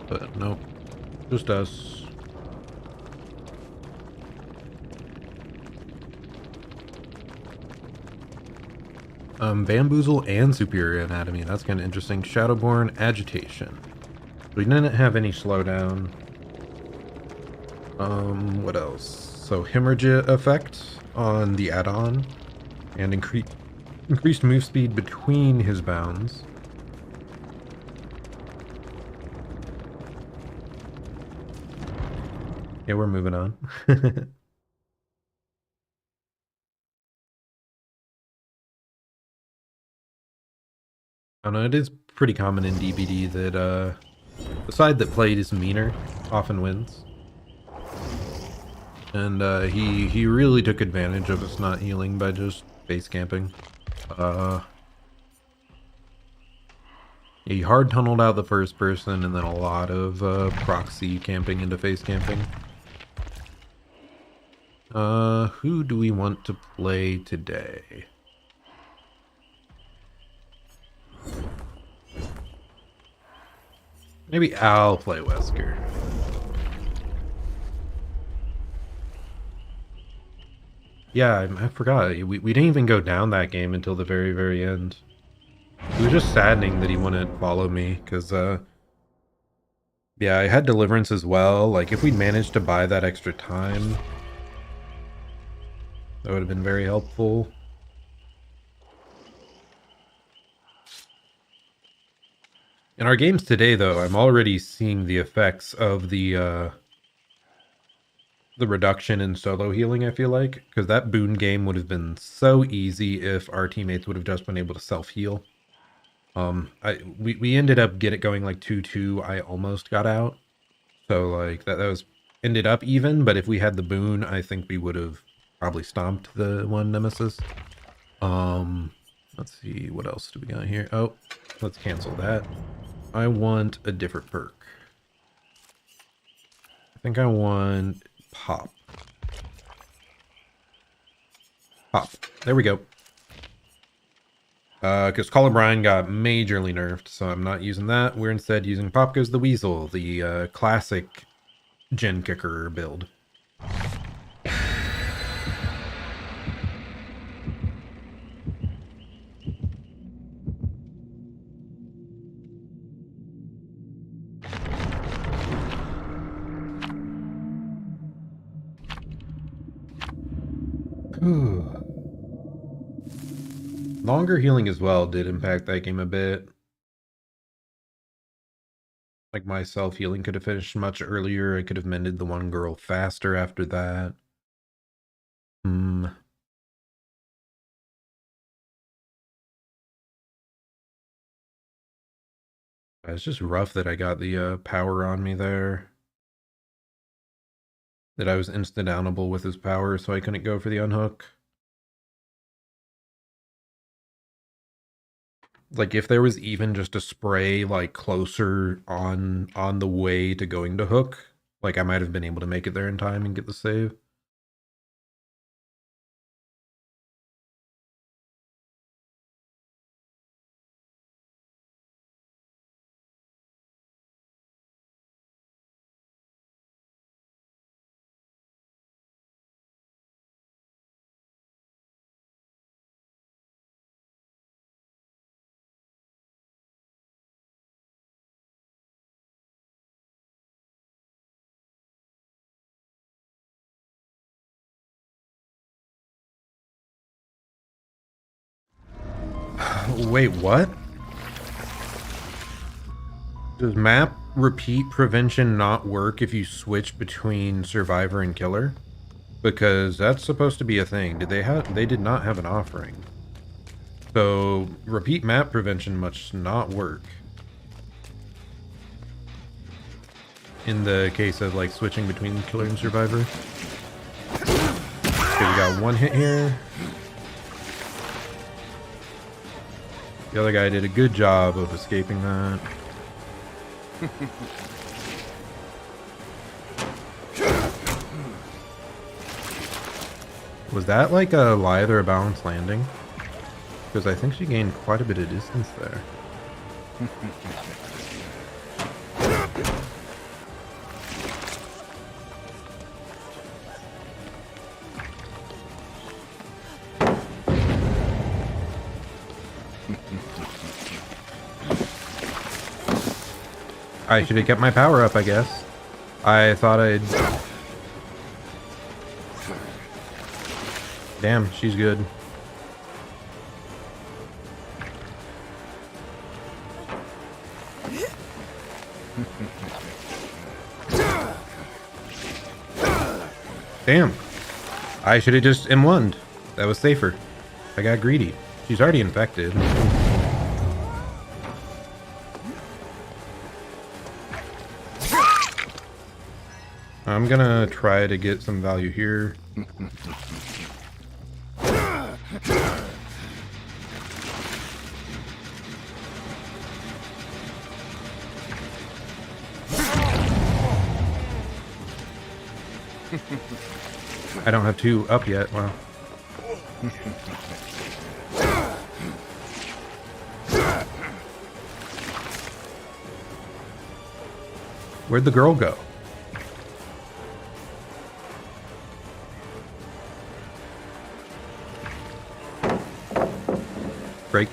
but nope. Just us. Bamboozle and Superior Anatomy. That's kind of interesting. Shadowborn Agitation. We didn't have any slowdown. What else? So Hemorrhage effect on the add-on, and increased move speed between his bounds. Yeah, we're moving on. I don't know, it is pretty common in DBD that the side that played is meaner often wins. And he really took advantage of us not healing by just base camping. He hard tunneled out the first person and then a lot of proxy camping into face camping. Who do we want to play today? Maybe I'll play Wesker. Yeah, I forgot. We didn't even go down that game until the very, very end. It was just saddening that he wouldn't follow me, because, yeah, I had Deliverance as well. Like, if we'd managed to buy that extra time, that would have been very helpful. In our games today, though, I'm already seeing the effects of the reduction in solo healing, I feel like, because that boon game would have been so easy if our teammates would have just been able to self-heal. We ended up going like 2-2. I almost got out. So like that was ended up even, but if we had the boon, I think we would have probably stomped the one nemesis. Let's see, what else do we got here? Oh, let's cancel that. I want a different perk. I think I want pop. Pop. There we go. Because Colubrine got majorly nerfed, so I'm not using that. We're instead using Pop Goes the Weasel, the classic gen kicker build. Longer healing as well did impact that game a bit. Like my self-healing could have finished much earlier. I could have mended the one girl faster after that. It's just rough that I got the power on me there. That I was insta-downable with his power, so I couldn't go for the unhook. Like, if there was even just a spray, like, closer on the way to going to hook, like, I might have been able to make it there in time and get the save. Wait, what? Does map repeat prevention not work if you switch between survivor and killer? Because that's supposed to be a thing. They did not have an offering. So repeat map prevention must not work. In the case of like switching between killer and survivor. Okay, we got one hit here. The other guy did a good job of escaping that. Was that like a lithe or a balanced landing? Because I think she gained quite a bit of distance there. I should have kept my power up, I guess. I thought I'd... Damn, she's good. Damn. I should have just M1'd. That was safer. I got greedy. She's already infected. I'm gonna try to get some value here. I don't have two up yet. Wow. Where'd the girl go? Break.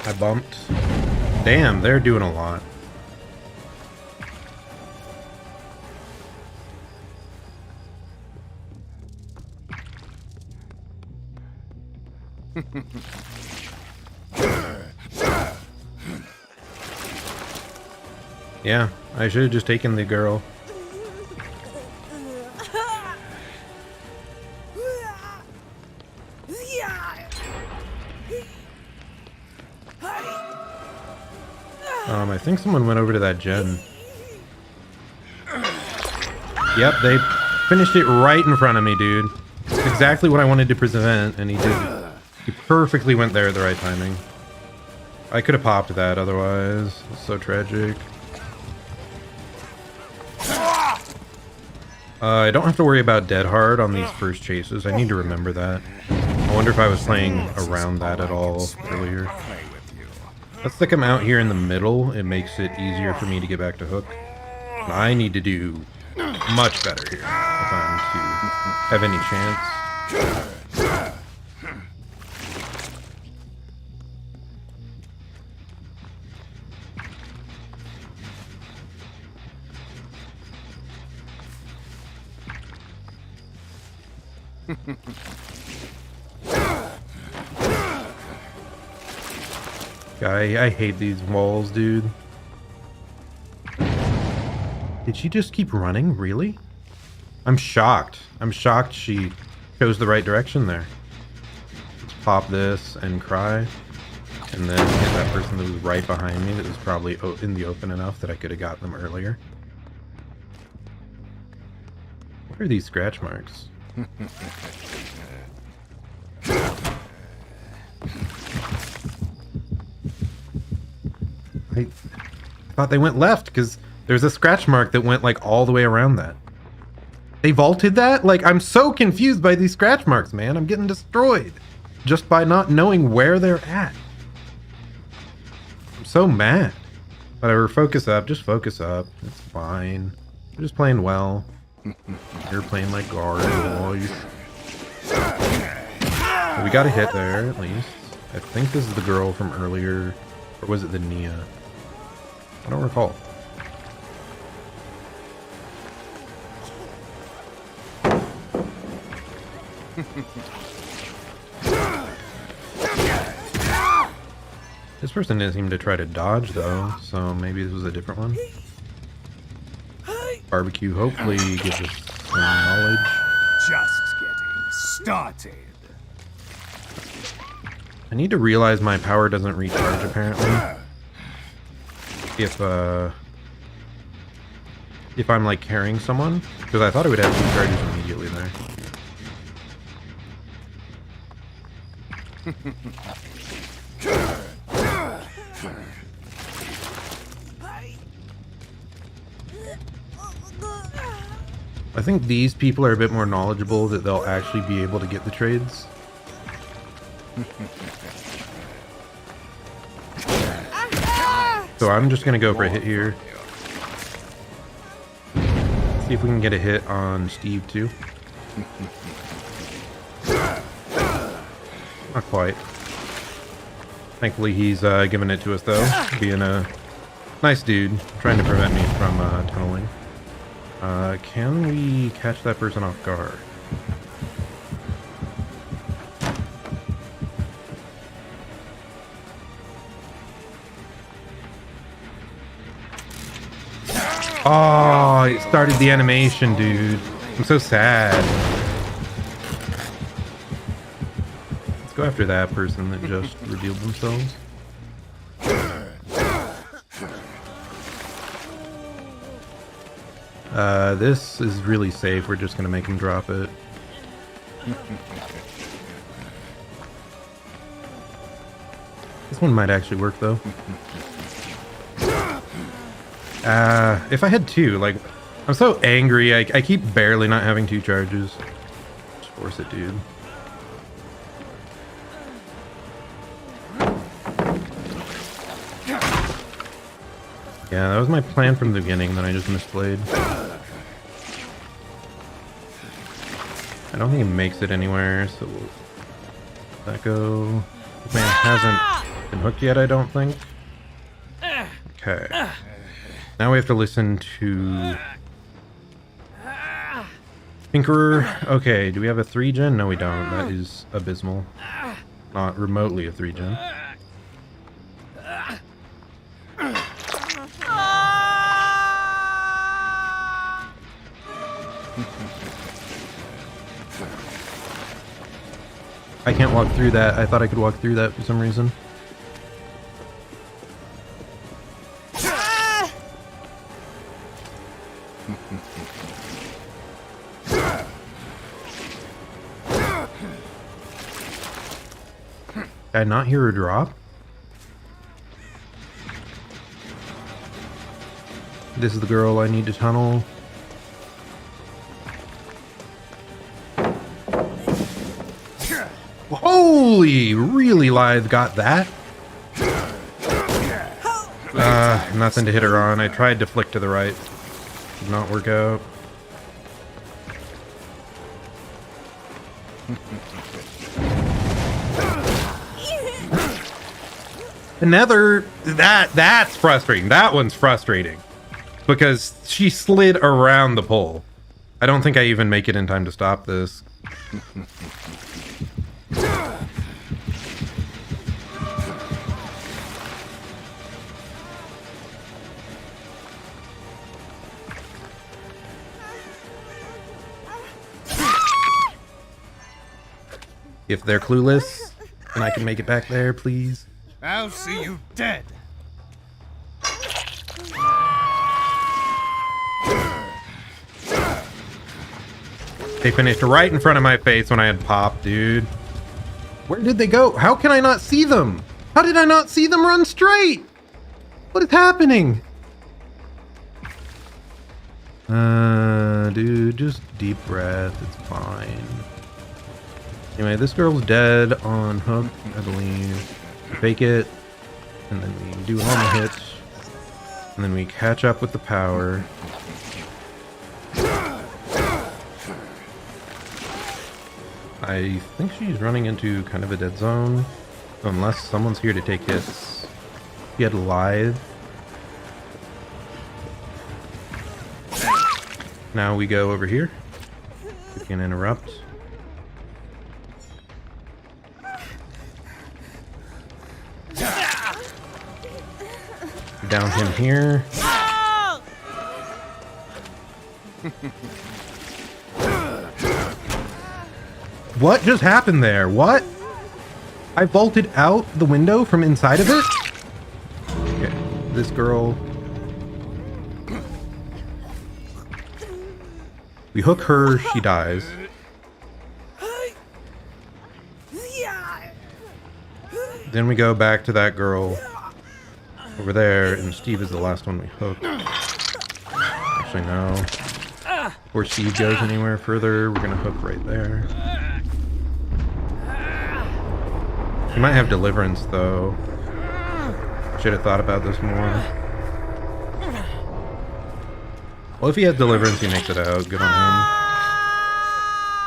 I bumped. Damn, they're doing a lot. Yeah, I should have just taken the girl. I think someone went over to that gen. Yep, they finished it right in front of me, dude. Exactly what I wanted to prevent, and he did. He perfectly went there at the right timing. I could have popped that otherwise. It's so tragic. I don't have to worry about dead hard on these first chases. I need to remember that. I wonder if I was playing around that at all earlier. Let's stick him out here in the middle. It makes it easier for me to get back to hook. And I need to do much better here if I'm to have any chance. I hate these walls, dude. Did she just keep running? Really? I'm shocked. I'm shocked she chose the right direction there. Let's pop this and cry. And then hit that person that was right behind me that was probably in the open enough that I could have got them earlier. What are these scratch marks? I thought they went left because there's a scratch mark that went like all the way around that. They vaulted that? Like, I'm so confused by these scratch marks, man. I'm getting destroyed just by not knowing where they're at. I'm so mad. Whatever, focus up. Just focus up. It's fine. We're just playing well. You're playing like garbage. We got a hit there, at least. I think this is the girl from earlier. Or was it the Nia? I don't recall. This person didn't seem to try to dodge though, so maybe this was a different one. Barbecue hopefully gives us some knowledge. Just getting started. I need to realize my power doesn't recharge apparently. If I'm like carrying someone, because I thought it would have 2 charges immediately there. I think these people are a bit more knowledgeable that they'll actually be able to get the trades. So I'm just gonna go for a hit here. See if we can get a hit on Steve too. Not quite. Thankfully he's giving it to us though, being a nice dude, trying to prevent me from tunneling. Can we catch that person off guard? Oh, it started the animation, dude. I'm so sad. Let's go after that person that just revealed themselves. This is really safe. We're just gonna make him drop it. This one might actually work though. If I had 2, like, I'm so angry. I keep barely not having 2 charges. Just force it, dude. Yeah, that was my plan from the beginning, that I just misplayed. I don't think it makes it anywhere, so we'll let that go. This man hasn't been hooked yet, I don't think. Okay. Now we have to listen to Tinkerer. Okay, do we have a 3-gen? No, we don't. That is abysmal. Not remotely a 3-gen. I can't walk through that. I thought I could walk through that for some reason. Did I not hear her drop? This is the girl I need to tunnel. Holy, really lithe got that. Nothing to hit her on. I tried to flick to the right. Did not work out. Another, that's frustrating. That one's frustrating. Because she slid around the pole. I don't think I even make it in time to stop this. If they're clueless, and I can make it back there, please. I'll see you dead. They finished right in front of my face when I had popped, dude. Where did they go? How can I not see them? How did I not see them run straight? What is happening? Dude, just deep breath. It's fine. Anyway, this girl's dead on hook, I believe. Fake it, and then we do all the hits, and then we catch up with the power. I think she's running into kind of a dead zone, unless someone's here to take hits. He had lied. Now we go over here. We can interrupt. Down him here. What just happened there? What? I vaulted out the window from inside of it? Okay, this girl. We hook her, she dies. Then we go back to that girl over there, and Steve is the last one we hook. Actually, no. Before Steve goes anywhere further, we're gonna hook right there. He might have deliverance, though. Should have thought about this more. Well, if he has deliverance, he makes it out. Good on him.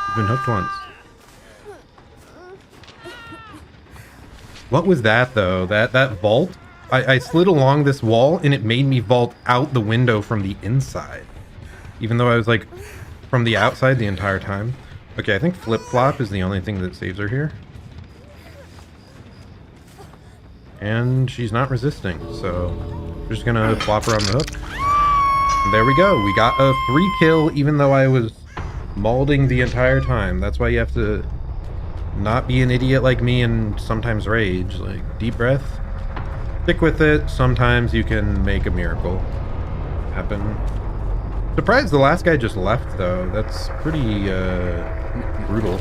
He's been hooked once. What was that, though? That vault? I slid along this wall, and it made me vault out the window from the inside. Even though I was, like, from the outside the entire time. Okay, I think flip-flop is the only thing that saves her here. And she's not resisting, so we're just gonna flop her on the hook. And there we go. We got a free kill, even though I was mauling the entire time. That's why you have to not be an idiot like me and sometimes rage. Like, deep breath. Stick with it. Sometimes you can make a miracle happen. Surprised the last guy just left, though. That's pretty brutal.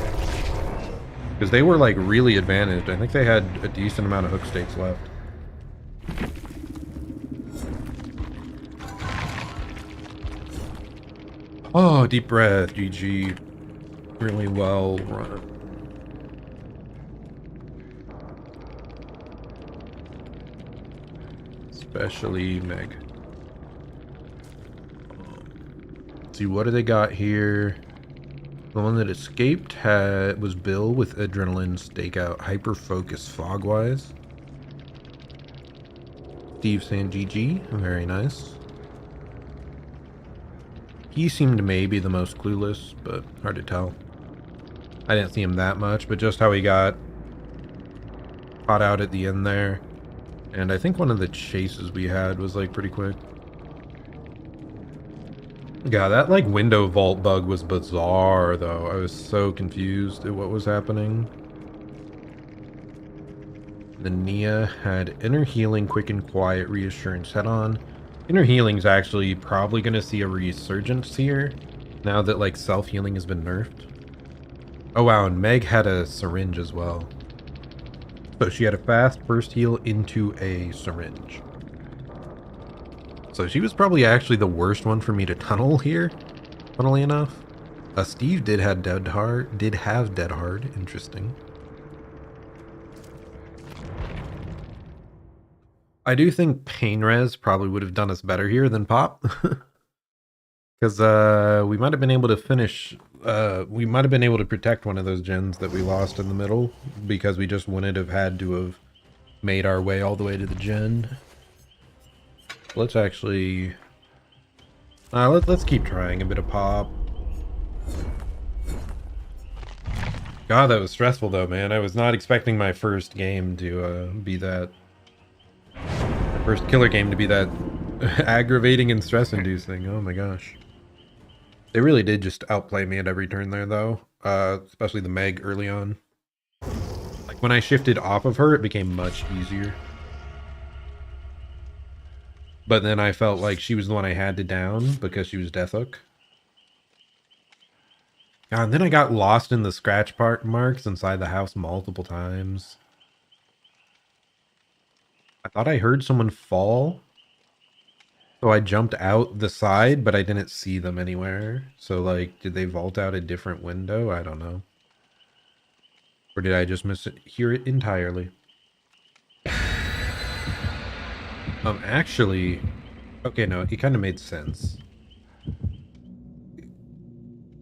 Because they were, like, really advantaged. I think they had a decent amount of hook stakes left. Oh, deep breath. GG. Really well run. Especially Meg. Let's see, what do they got here? The one that escaped was Bill with adrenaline stakeout, hyper focus fogwise. Steve saying GG, very nice. He seemed maybe the most clueless, but hard to tell. I didn't see him that much, but just how he got caught out at the end there. And I think one of the chases we had was like pretty quick. Yeah, that like window vault bug was bizarre though. I was so confused at what was happening. The Nia had inner healing, quick and quiet, reassurance, head on. Inner healing's actually probably gonna see a resurgence here now that like self-healing has been nerfed. Oh wow, and Meg had a syringe as well. So she had a fast burst heal into a syringe. So she was probably actually the worst one for me to tunnel here, funnily enough. Steve did have dead hard. Interesting. I do think Pain Res probably would have done us better here than Pop. Because we might have been able to finish, we might have been able to protect one of those gens that we lost in the middle, because we just wouldn't have had to have made our way all the way to the gen. Let's actually, let's keep trying a bit of Pop. God, that was stressful though, man. I was not expecting my first game to be that, my first killer game to be that aggravating and stress-inducing. Oh my gosh. They really did just outplay me at every turn there, though. Especially the Meg early on. When I shifted off of her, it became much easier. But then I felt like she was the one I had to down because she was Death Hook. God, and then I got lost in the scratch marks inside the house multiple times. I thought I heard someone fall. So I jumped out the side, but I didn't see them anywhere. So, like, did they vault out a different window? I don't know. Or did I just hear it entirely? Actually... Okay, no, it kind of made sense.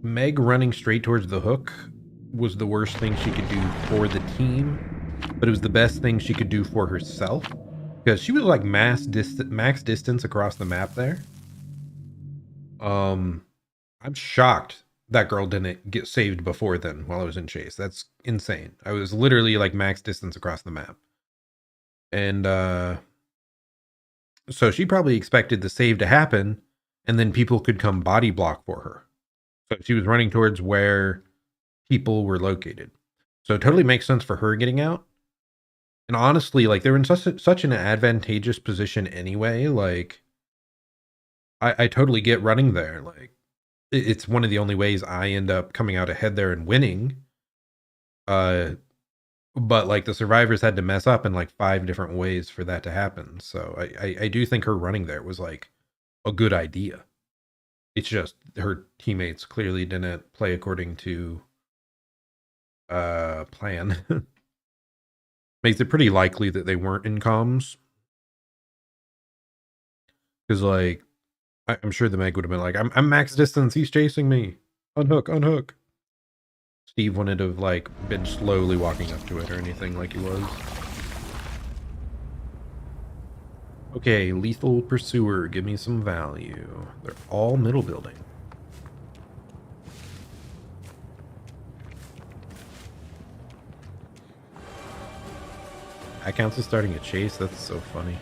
Meg running straight towards the hook was the worst thing she could do for the team, but it was the best thing she could do for herself. Because she was like max distance across the map there. I'm shocked that girl didn't get saved before then while I was in chase. That's insane. I was literally like max distance across the map. And so she probably expected the save to happen and then people could come body block for her. So she was running towards where people were located. So it totally makes sense for her getting out. And honestly, like, they're in such an advantageous position anyway. Like, I totally get running there. Like, it's one of the only ways I end up coming out ahead there and winning. But, like, the survivors had to mess up in, like, 5 different ways for that to happen. So I do think her running there was, like, a good idea. It's just her teammates clearly didn't play according to plan. Makes it pretty likely that they weren't in comms. Because, like, I'm sure the Meg would have been like, I'm max distance, he's chasing me. Unhook, unhook. Steve wouldn't have, like, been slowly walking up to it or anything like he was. Okay, Lethal Pursuer, give me some value. They're all middle building. That counts as starting a chase? That's so funny.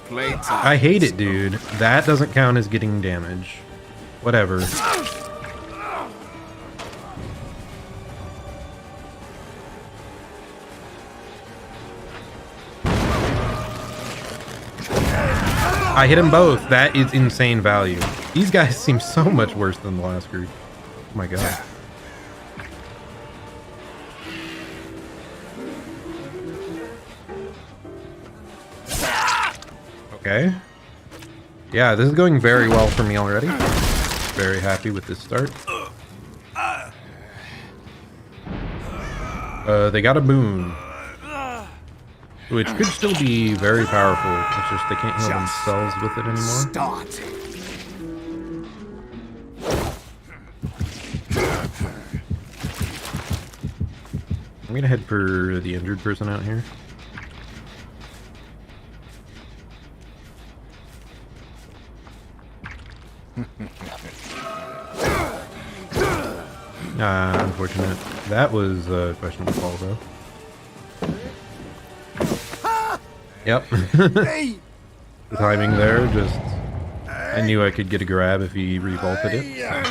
Playtime. I hate it, dude. That doesn't count as getting damage. Whatever. I hit them both. That is insane value. These guys seem so much worse than the last group. Oh my god. Okay. Yeah, this is going very well for me already. Very happy with this start. They got a boon, which could still be very powerful. It's just they can't heal themselves with it anymore. I'm gonna head for the injured person out here. Unfortunate. That was a questionable call, though. Yep. The timing there, just... I knew I could get a grab if he revolted it. So.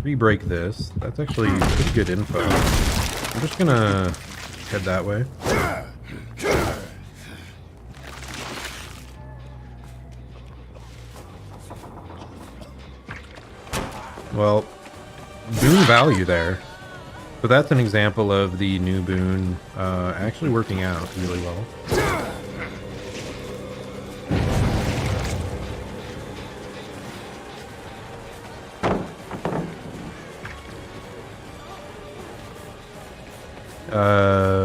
Re-break this. That's actually pretty good info. I'm just gonna head that way. Well, boon value there. So that's an example of the new boon actually working out really well.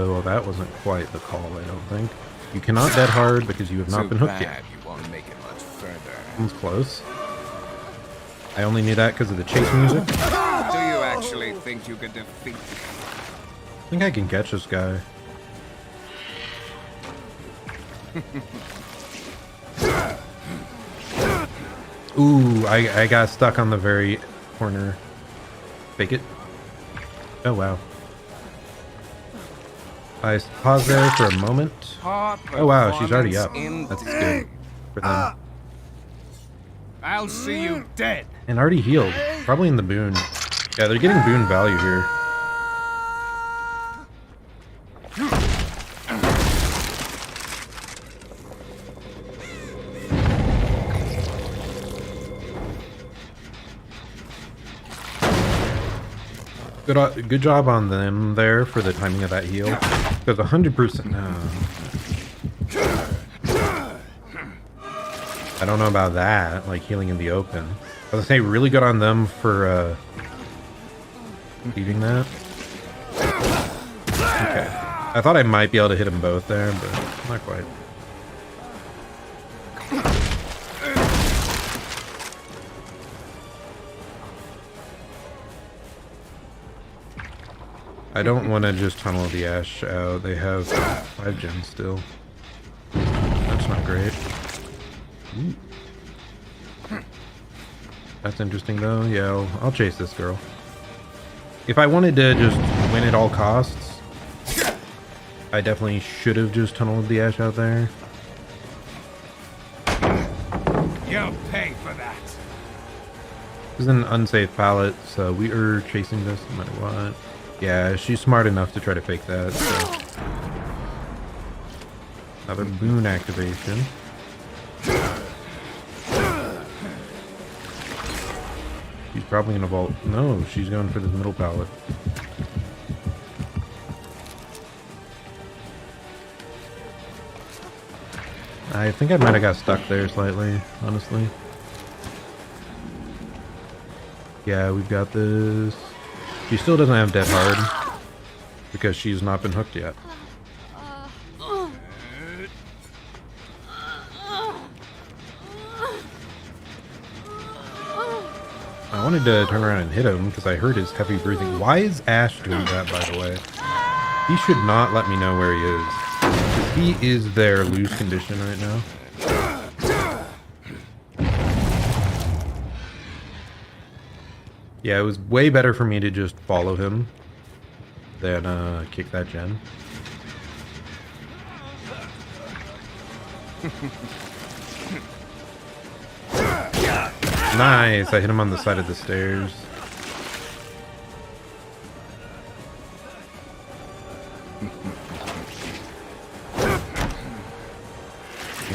Well, that wasn't quite the call, I don't think. You cannot dead hard because you have not been hooked yet. You won't make it much further. That was close. I only knew that because of the chase music. Do you actually think you can defeat? I think I can catch this guy. Ooh, I got stuck on the very corner. Fake it. Oh, wow. I paused there for a moment. Hard Oh wow, she's already up. performance That's indeed. good for them. I'll see you dead. And already healed. Probably in the boon. Yeah, they're getting boon value here. Good job on them there for the timing of that heal. Because 100%. No. I don't know about that, like healing in the open. I was gonna say really good on them for leaving that. Okay. I thought I might be able to hit them both there, but not quite. I don't want to just tunnel the Ashe out. They have 5 gens still. That's not great. Ooh. That's interesting though. Yeah, I'll chase this girl. If I wanted to just win at all costs, I definitely should have just tunneled the Ashe out there. You'll pay for that. This is an unsafe pallet, so we are chasing this no matter what. Yeah, she's smart enough to try to fake that, so. Another boon activation. She's probably gonna vault. No, she's going for this middle pallet. I think I might have got stuck there slightly, honestly. Yeah, we've got this. She still doesn't have Dead Hard because she's not been hooked yet. I wanted to turn around and hit him because I heard his heavy breathing. Why is Ashe doing that, by the way? He should not let me know where he is. 'Cause he is their lose condition right now. Yeah, it was way better for me to just follow him than kick that gen. Nice, I hit him on the side of the stairs.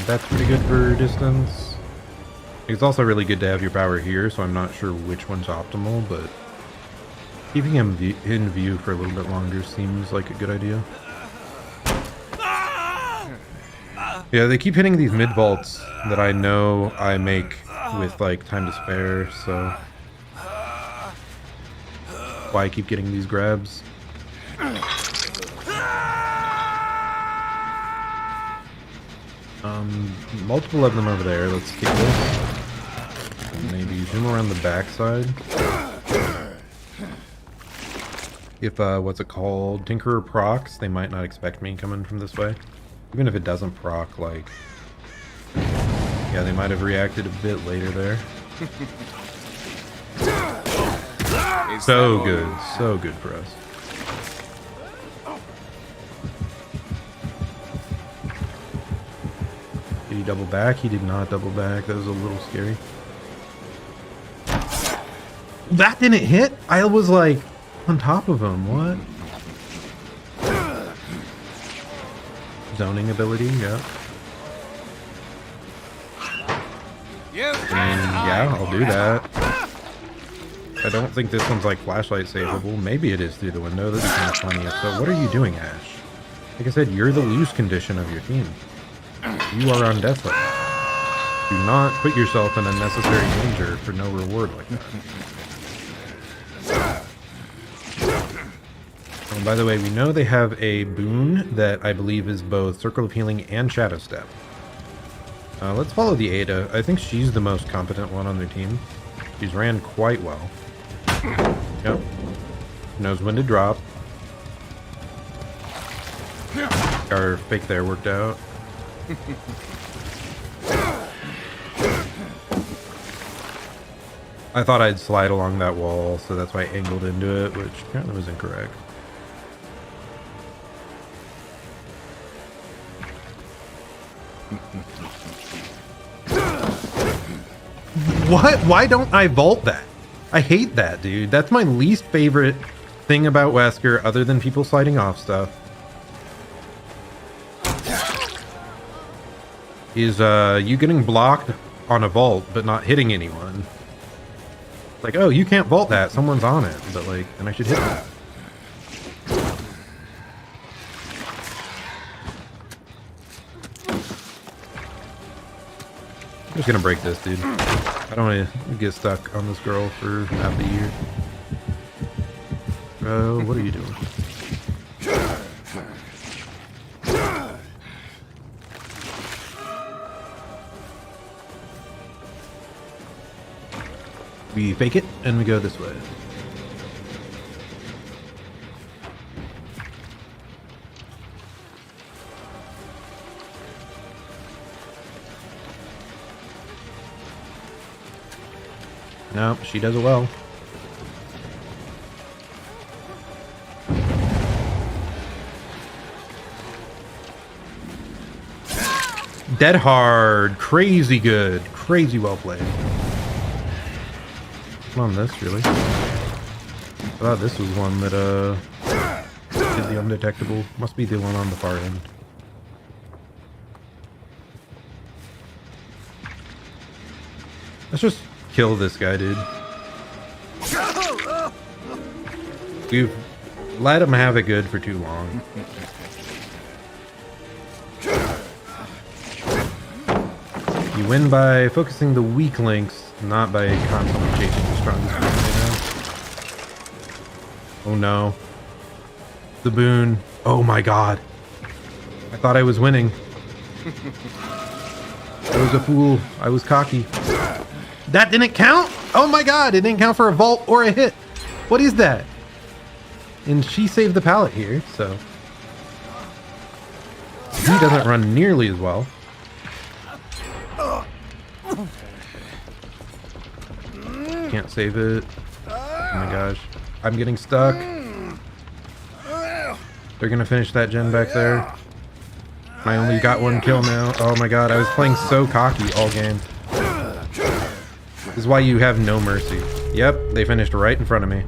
That's pretty good for distance. It's also really good to have your power here, so I'm not sure which one's optimal, but keeping him in view for a little bit longer seems like a good idea. Yeah, they keep hitting these mid vaults that I know I make with like time to spare, so why I keep getting these grabs. Multiple of them over there. Let's kick this. Maybe zoom around the backside. If what's it called, Tinkerer procs, they might not expect me coming from this way. Even if it doesn't proc, like, yeah, they might have reacted a bit later there. So good for us. Did he double back? He did not double back. That was a little scary. That didn't hit? I was like on top of him. What? Zoning ability, yeah. And yeah, I'll do that. I don't think this one's like flashlight saveable. Maybe it is through the window. That'd be kind of funny. So what are you doing, Ashe? Like I said, you're the lose condition of your team. You are on death row. Do not put yourself in unnecessary danger for no reward like that. Oh, by the way, we know they have a boon that I believe is both Circle of Healing and Shadow Step. Let's follow the Ada. I think she's the most competent one on their team. She's ran quite well. Yep. Knows when to drop. Our fake there worked out. I thought I'd slide along that wall, so that's why I angled into it, which apparently was incorrect. What? Why don't I vault that? I hate that, dude. That's my least favorite thing about Wesker, other than people sliding off stuff. Is you getting blocked on a vault, but not hitting anyone. Like, oh, you can't vault that. Someone's on it. But, like, and I should hit that. I'm just gonna break this, dude. I don't want to get stuck on this girl for half the year. Bro, what are you doing? We fake it, and we go this way. No, she does it well. Dead hard, crazy good, crazy well played. On this, really. I thought this was one that did the undetectable. Must be the one on the far end. Let's just kill this guy, dude. We've let him have it good for too long. You win by focusing the weak links, not by constantly chasing the strongest one, you know? Oh no. The boon. Oh my god. I thought I was winning. I was a fool. I was cocky. That didn't count? Oh my god, it didn't count for a vault or a hit. What is that? And she saved the pallet here, so. He doesn't run nearly as well. Can't save it. Oh my gosh. I'm getting stuck. They're gonna finish that gen back there. I only got one kill now. Oh my god, I was playing so cocky all game. This is why you have no mercy. Yep, they finished right in front of me.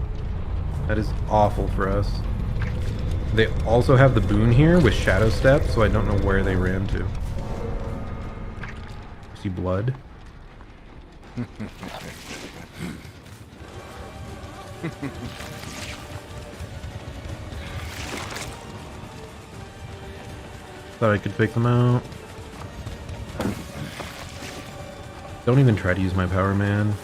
That is awful for us. They also have the boon here with Shadow Step, so I don't know where they ran to. See blood? Thought I could pick them out. Don't even try to use my power, man.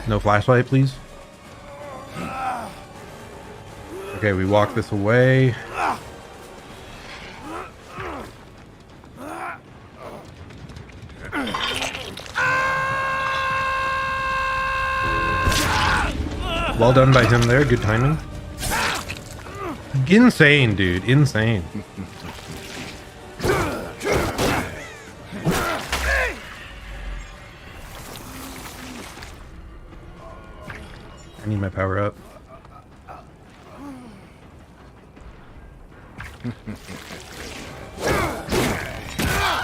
No flashlight, please. Okay, we walk this away. Well done by him there. Good timing. Insane, dude. Insane. I need my power up.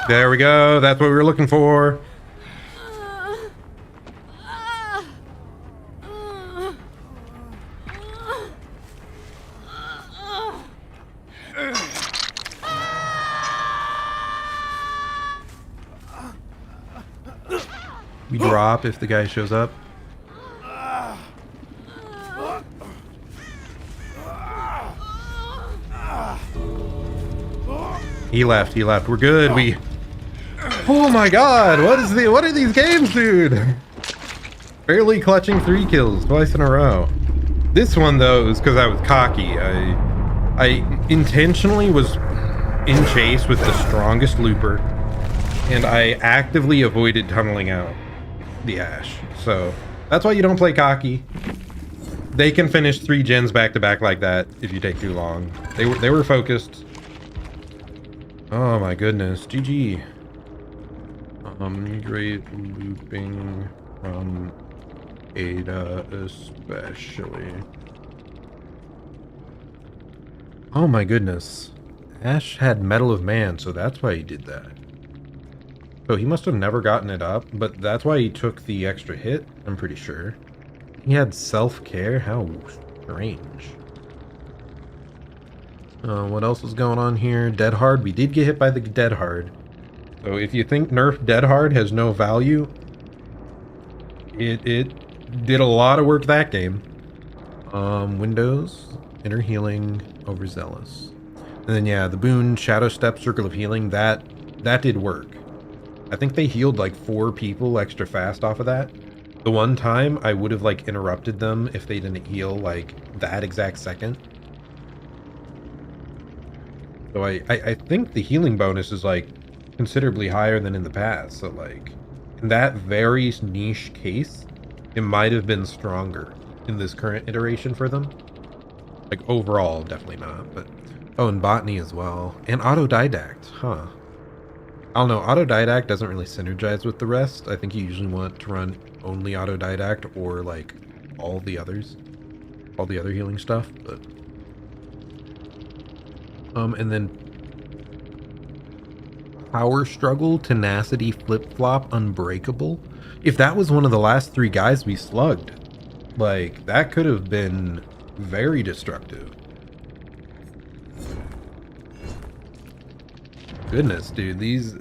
There we go. That's what we were looking for. We drop if the guy shows up. He left. He left. We're good. We. Oh my God! What are these games, dude? Barely clutching 3 kills twice in a row. This one though is because I was cocky. I intentionally was in chase with the strongest looper, and I actively avoided tunneling out the Ash. So That's why you don't play cocky. They can finish 3 gens back to back like that if you take too long. They were focused. Oh my goodness. GG. Great looping from Ada especially. Oh my goodness. Ash had Medal of Man, so that's why he did that. So he must have never gotten it up, but that's why he took the extra hit, I'm pretty sure. He had self-care? How strange. What else is going on here? Dead Hard. We did get hit by the Dead Hard. So if you think Nerf Dead Hard has no value, it did a lot of work that game. Windows, Inner Healing, Overzealous. And then yeah, the boon, Shadow Step, Circle of Healing, that did work. I think they healed like 4 people extra fast off of that. The one time I would have like interrupted them if they didn't heal like that exact second. So I think the healing bonus is like considerably higher than in the past. So like in that very niche case, it might have been stronger in this current iteration for them. Like overall, definitely not. But oh, and botany as well, and autodidact, huh? I don't know. Autodidact doesn't really synergize with the rest. I think you usually want to run only autodidact or like all the others, all the other healing stuff. But and then Power Struggle, Tenacity, Flip Flop, Unbreakable. If that was one of the last 3 guys we slugged, like that could have been very destructive. Goodness, dude, these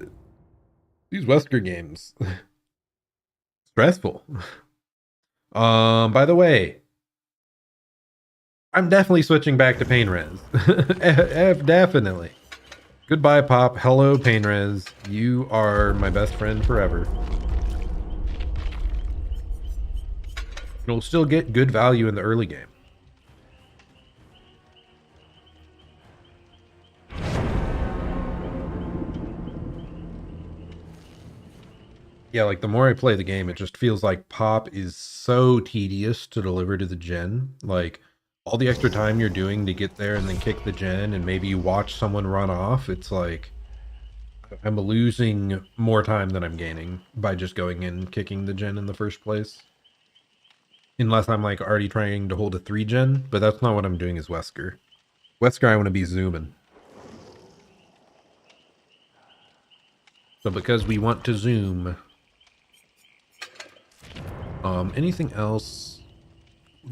Wesker games stressful. By the way, I'm definitely switching back to Pain Res. Definitely. Goodbye, Pop. Hello, Pain Res. You are my best friend forever. You'll still get good value in the early game. Yeah, like the more I play the game, it just feels like Pop is so tedious to deliver to the gen. Like all the extra time you're doing to get there and then kick the gen and maybe you watch someone run off, it's like I'm losing more time than I'm gaining by just going in and kicking the gen in the first place. Unless I'm like already trying to hold a 3 gen, but that's not what I'm doing as Wesker. Wesker, I want to be zooming. So because we want to zoom, anything else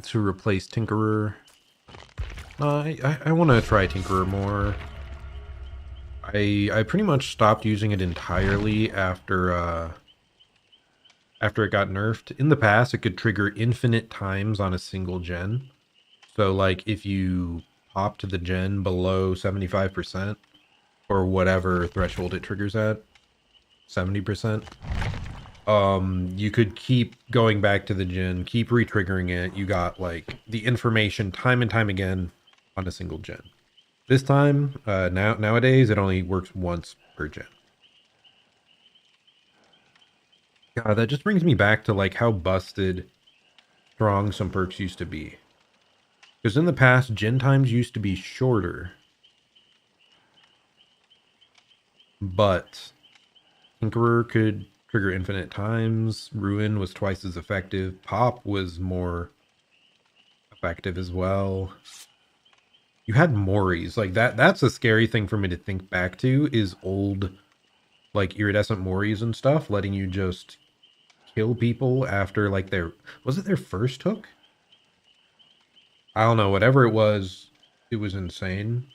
to replace Tinkerer? I want to try Tinkerer more. I pretty much stopped using it entirely after it got nerfed. In the past, it could trigger infinite times on a single gen. So like if you pop to the gen below 75% or whatever threshold it triggers at, 70%, you could keep going back to the gen, keep re-triggering it. You got like the information time and time again on a single gen. This time, nowadays, it only works once per gen. God, that just brings me back to like how busted strong some perks used to be. Because in the past, gen times used to be shorter. But Tinkerer could trigger infinite times. Ruin was twice as effective. Pop was more effective as well. You had Moris. Like that's a scary thing for me to think back to, is old like iridescent Moris and stuff, letting you just kill people after like was it their first hook? I don't know, whatever it was insane.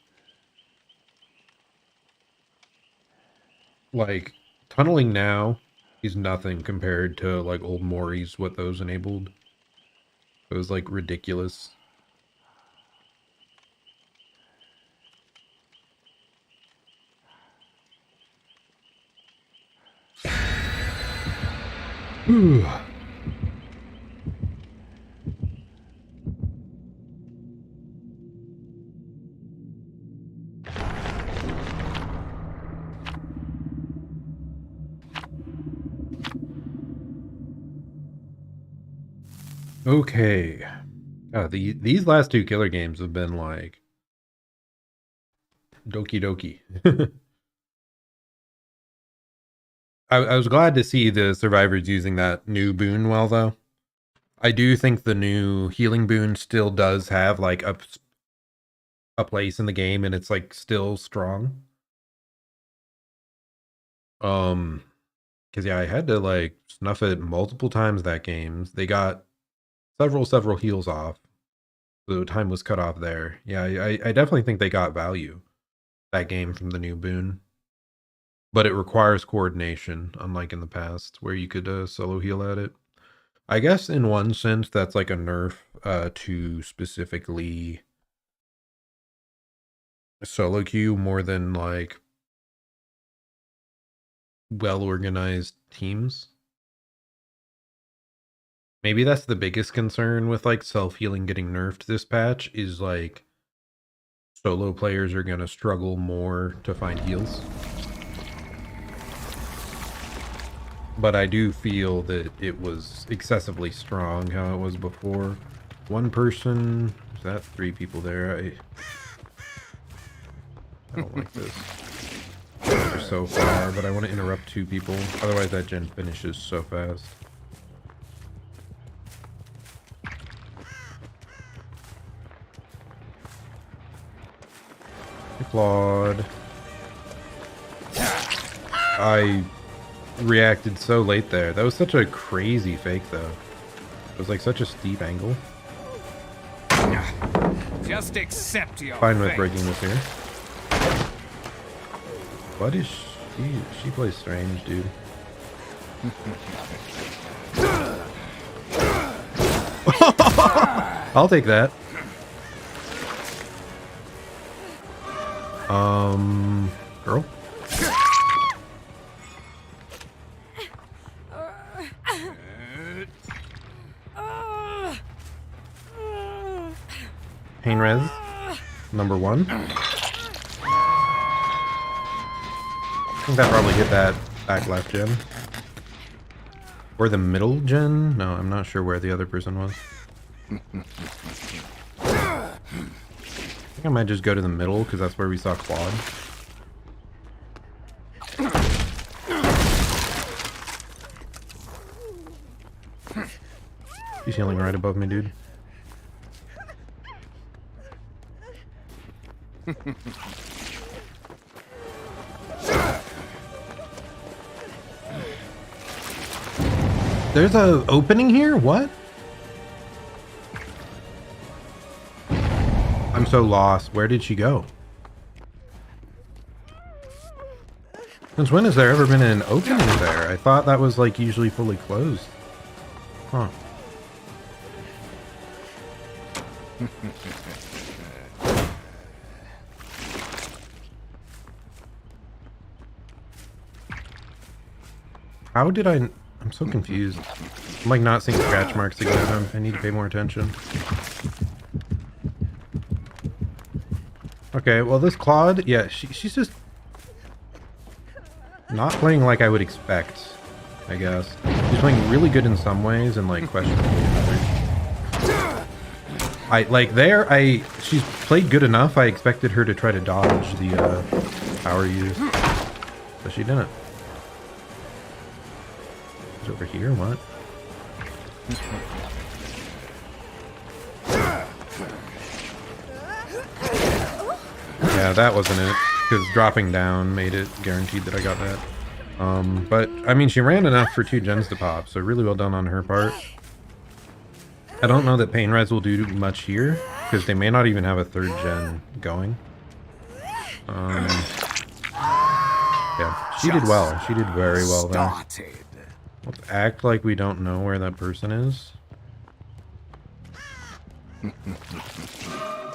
Like tunneling now is nothing compared to like old Moris, what those enabled. It was like ridiculous. Ooh. Okay. These last two killer games have been like doki doki. I was glad to see the survivors using that new boon well, though. I do think the new healing boon still does have like a place in the game, and it's like still strong. Because yeah, I had to like snuff it multiple times that game. They got several heals off. So time was cut off there. Yeah, I definitely think they got value that game from the new boon. But it requires coordination, unlike in the past, where you could solo heal at it. I guess in one sense, that's like a nerf to specifically solo queue more than like well-organized teams. Maybe that's the biggest concern with like self-healing getting nerfed this patch is like solo players are going to struggle more to find heals. But I do feel that it was excessively strong how it was before. One person, is that 3 people there? I don't like this. They're so far, but I want to interrupt 2 people. Otherwise that gen finishes so fast. Applaud. I reacted so late there. That was such a crazy fake, though. It was like such a steep angle. Just accept your Fine with fate. breaking this here. What is she? She plays strange, dude. I'll take that. Girl. Pain res, number 1. I think that probably hit that back left gen. Or the middle gen? No, I'm not sure where the other person was. I think I might just go to the middle because that's where we saw Claude. He's healing right above me, dude. There's a opening here? What? I'm so lost. Where did she go? Since when has there ever been an opening there? I thought that was like usually fully closed. Huh. How did I'm so confused. I'm like not seeing scratch marks again. I need to pay more attention. Okay, well this Claude, yeah, she's just not playing like I would expect, I guess. She's playing really good in some ways and like questionable in others. She's played good enough. I expected her to try to dodge the power use, but she didn't. She's over here, what? Yeah, that wasn't it. Because dropping down made it guaranteed that I got that. But, I mean, she ran enough for 2 gens to pop, so really well done on her part. I don't know that Pain Res will do much here, because they may not even have a 3rd gen going. Yeah, she did well. She did very well there. Let's act like we don't know where that person is.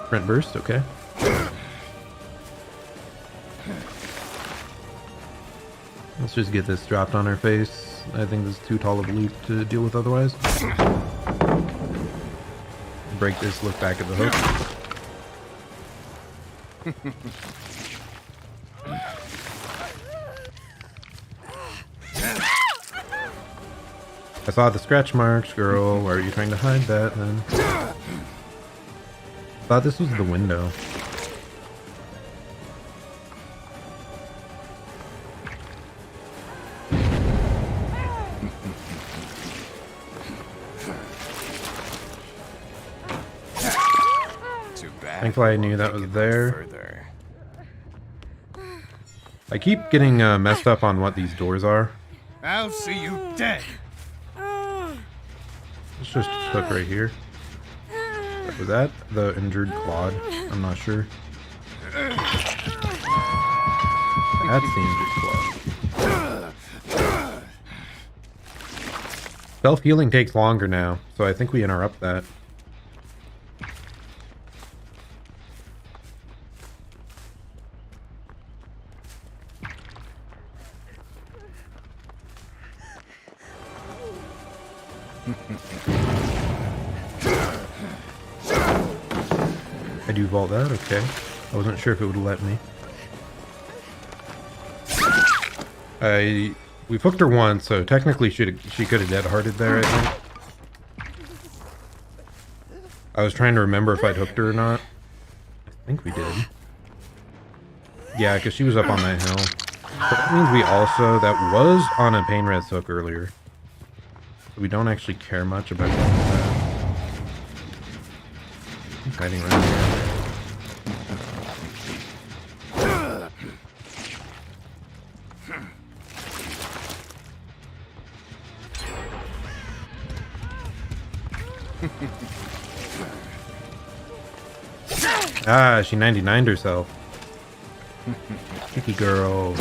Sprint burst, okay. Let's just get this dropped on her face. I think this is too tall of a leap to deal with otherwise. Break this, look back at the hook. I saw the scratch marks, girl. Why are you trying to hide that then? Thought this was the window. Too bad. Thankfully I knew that was there. Further. I keep getting messed up on what these doors are. I'll see you dead. It's just a hook right here. Was that the injured Claude? I'm not sure. That's the injured Claude. Self-healing takes longer now, so I think we interrupt that. I do vault that, okay. I wasn't sure if it would let me. We hooked her once, so technically she could have dead-hearted there, I think. I was trying to remember if I'd hooked her or not. I think we did. Yeah, because she was up on that hill. But that means we also, that was on a pain res hook earlier. So we don't actually care much about that. He's hiding around here. Ah, she 99'd herself. Sticky girl.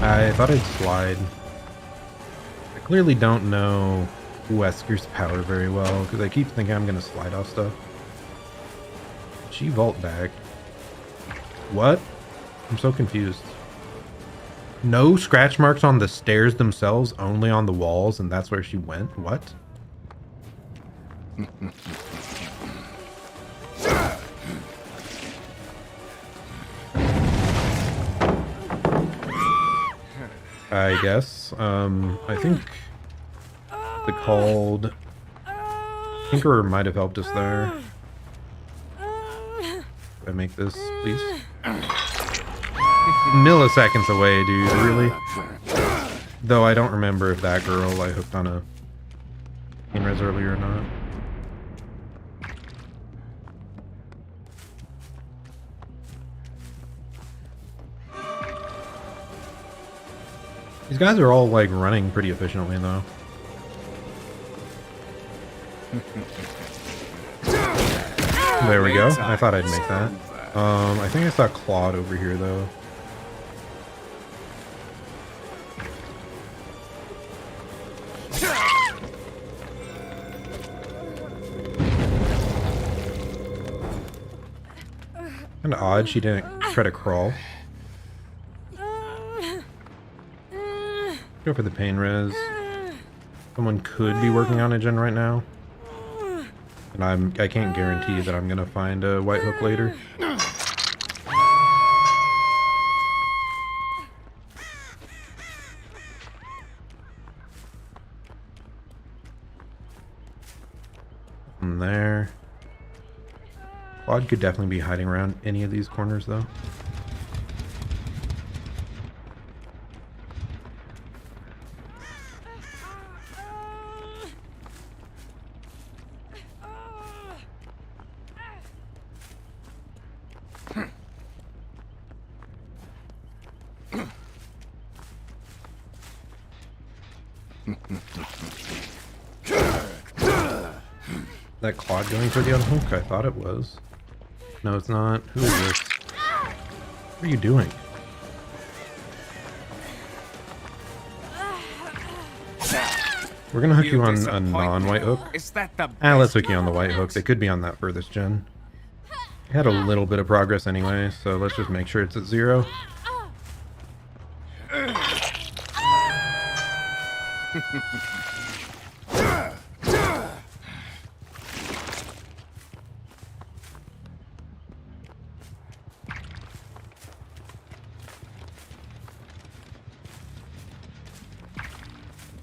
I thought I'd slide. I clearly don't know Wesker's power very well, because I keep thinking I'm going to slide off stuff. She vault back. What? I'm so confused. No scratch marks on the stairs themselves, only on the walls, and that's where she went? What? I guess. I think the called Tinkerer might have helped us there. Can I make this, please? Milliseconds away, dude, really? Though I don't remember if that girl I hooked on a pain res earlier or not. These guys are all like running pretty efficiently though. There we go. I thought I'd make that. I think I saw Claude over here though. Kinda odd she didn't try to crawl. Go for the pain res. Someone could be working on a gen right now. And I can't guarantee that I'm gonna find a white hook later. From there. Claude could definitely be hiding around any of these corners though. That Claude going for the unhook? I thought it was. No, it's not. Who is this? What are you doing? We're gonna hook you on a non-white hook. Is that the Let's hook you on the white hook. They could be on that furthest gen. We had a little bit of progress anyway, so let's just make sure it's at 0.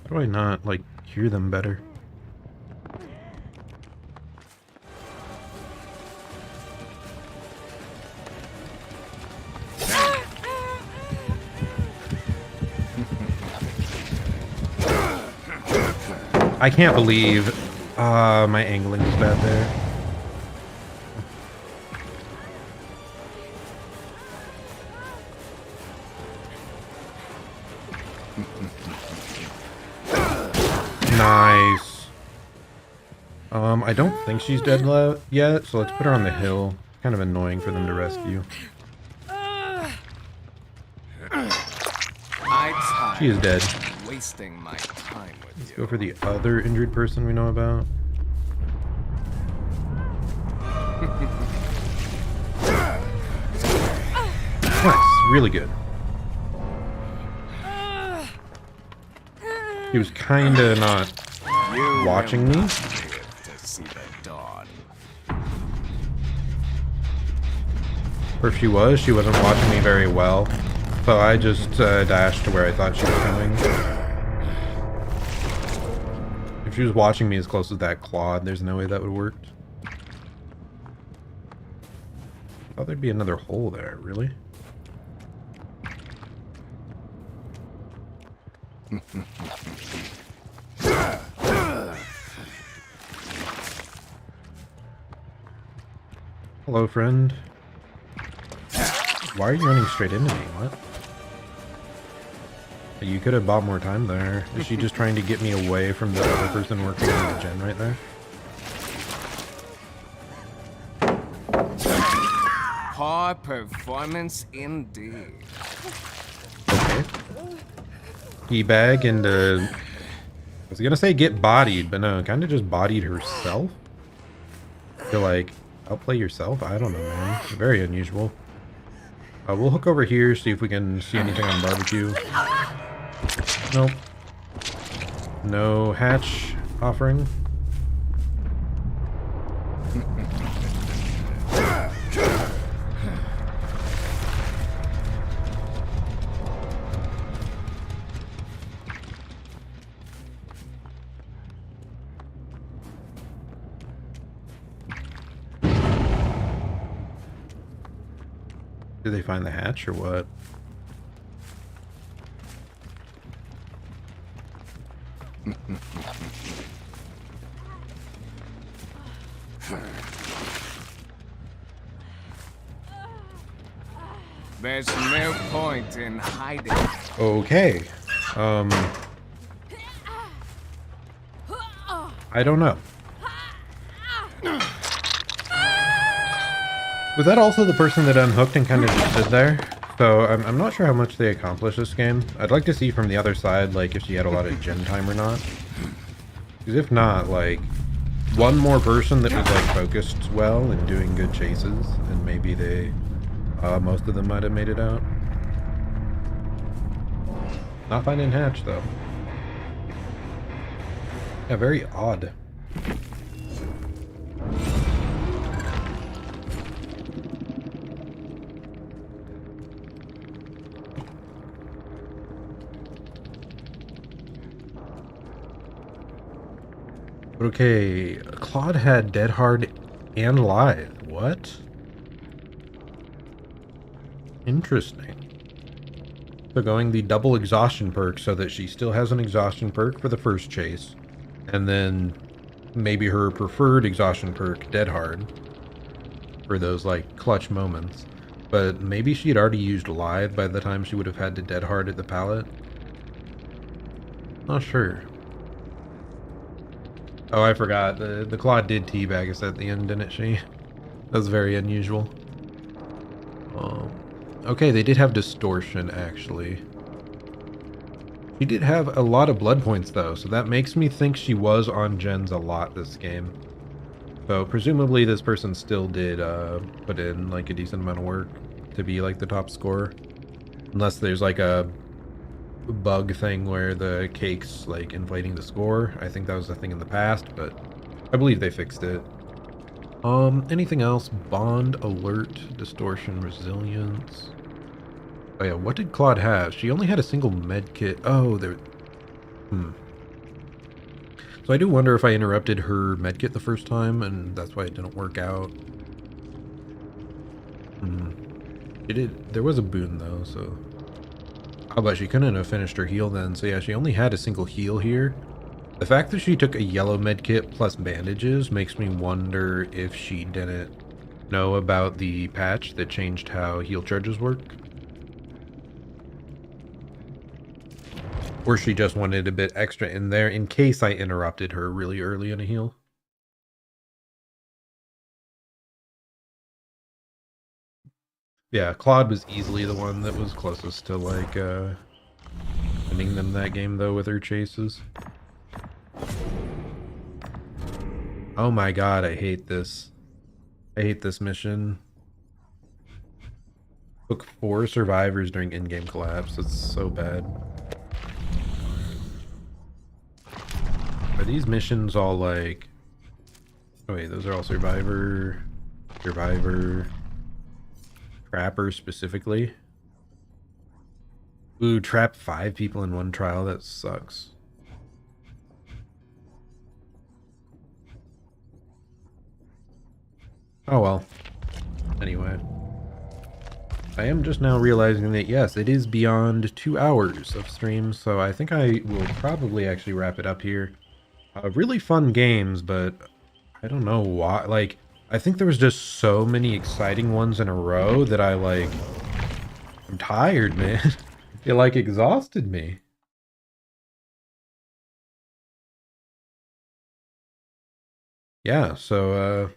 How do I not, like, hear them better? I can't believe my angling is bad there. Nice. I don't think she's dead yet, so let's put her on the hill. Kind of annoying for them to rescue. She is dead. Wasting my time with Let's you. go for the other injured person we know about. Nice, really good. He was kinda not You watching will me. not live to see the dawn. Or if she wasn't watching me very well. So I just dashed to where I thought she was coming. If she was watching me as close as that Claude, there's no way that would work. I thought there'd be another hole there, really? Hello, friend. Why are you running straight into me? What? You could have bought more time there. Is she just trying to get me away from the other person working on the gen right there? Poor performance indeed. Okay. Teabag and I was gonna say get bodied, but no, kind of just bodied herself. Feel like outplay yourself? I don't know, man. Very unusual. We'll hook over here, see if we can see anything on barbecue. Nope. No hatch offering. Did they find the hatch or what? There's no point in hiding. Okay. I don't know. Was that also the person that unhooked and kind of just stood there? So I'm not sure how much they accomplished this game. I'd like to see from the other side, like, if she had a lot of gen time or not. Because if not, like, one more person that was, like, focused well and doing good chases, and maybe they, most of them might have made it out. Not finding hatch, though. Yeah, very odd. Okay, Claude had Dead Hard and Live. What? Interesting. So going the double exhaustion perk so that she still has an exhaustion perk for the first chase. And then maybe her preferred exhaustion perk, Dead Hard, for those like clutch moments. But maybe she had already used Live by the time she would have had to Dead Hard at the pallet. Not sure. Oh, I forgot. The Claude did teabag us at the end, didn't she? That was very unusual. Okay, they did have distortion, actually. She did have a lot of blood points, though, so that makes me think she was on gens a lot this game. So, presumably this person still did put in, like, a decent amount of work to be, like, the top scorer. Unless there's, like, a bug thing where the cake's like inflating the score. I think that was a thing in the past, but I believe they fixed it. Anything else? Bond, alert, distortion, resilience. Oh yeah, what did Claude have? She only had a single med kit. Oh, there. So I do wonder if I interrupted her medkit the first time, and that's why it didn't work out. There was a boon though, so. Oh, but she couldn't have finished her heal then. So yeah, she only had a single heal here. The fact that she took a yellow medkit plus bandages makes me wonder if she didn't know about the patch that changed how heal charges work. Or she just wanted a bit extra in there in case I interrupted her really early in a heal. Yeah, Claude was easily the one that was closest to, like, winning them that game, though, with her chases. Oh my god, I hate this. I hate this mission. Took 4 survivors during in-game collapse. That's so bad. Are these missions all like... Oh wait, those are all survivor... Survivor... Trapper specifically? Ooh, trap 5 people in one trial? That sucks. Oh well. Anyway. I am just now realizing that, yes, it is beyond 2 hours of stream, so I think I will probably actually wrap it up here. Really fun games, but I don't know why. Like, I think there was just so many exciting ones in a row that I'm tired, man. It, like, exhausted me. Yeah, so,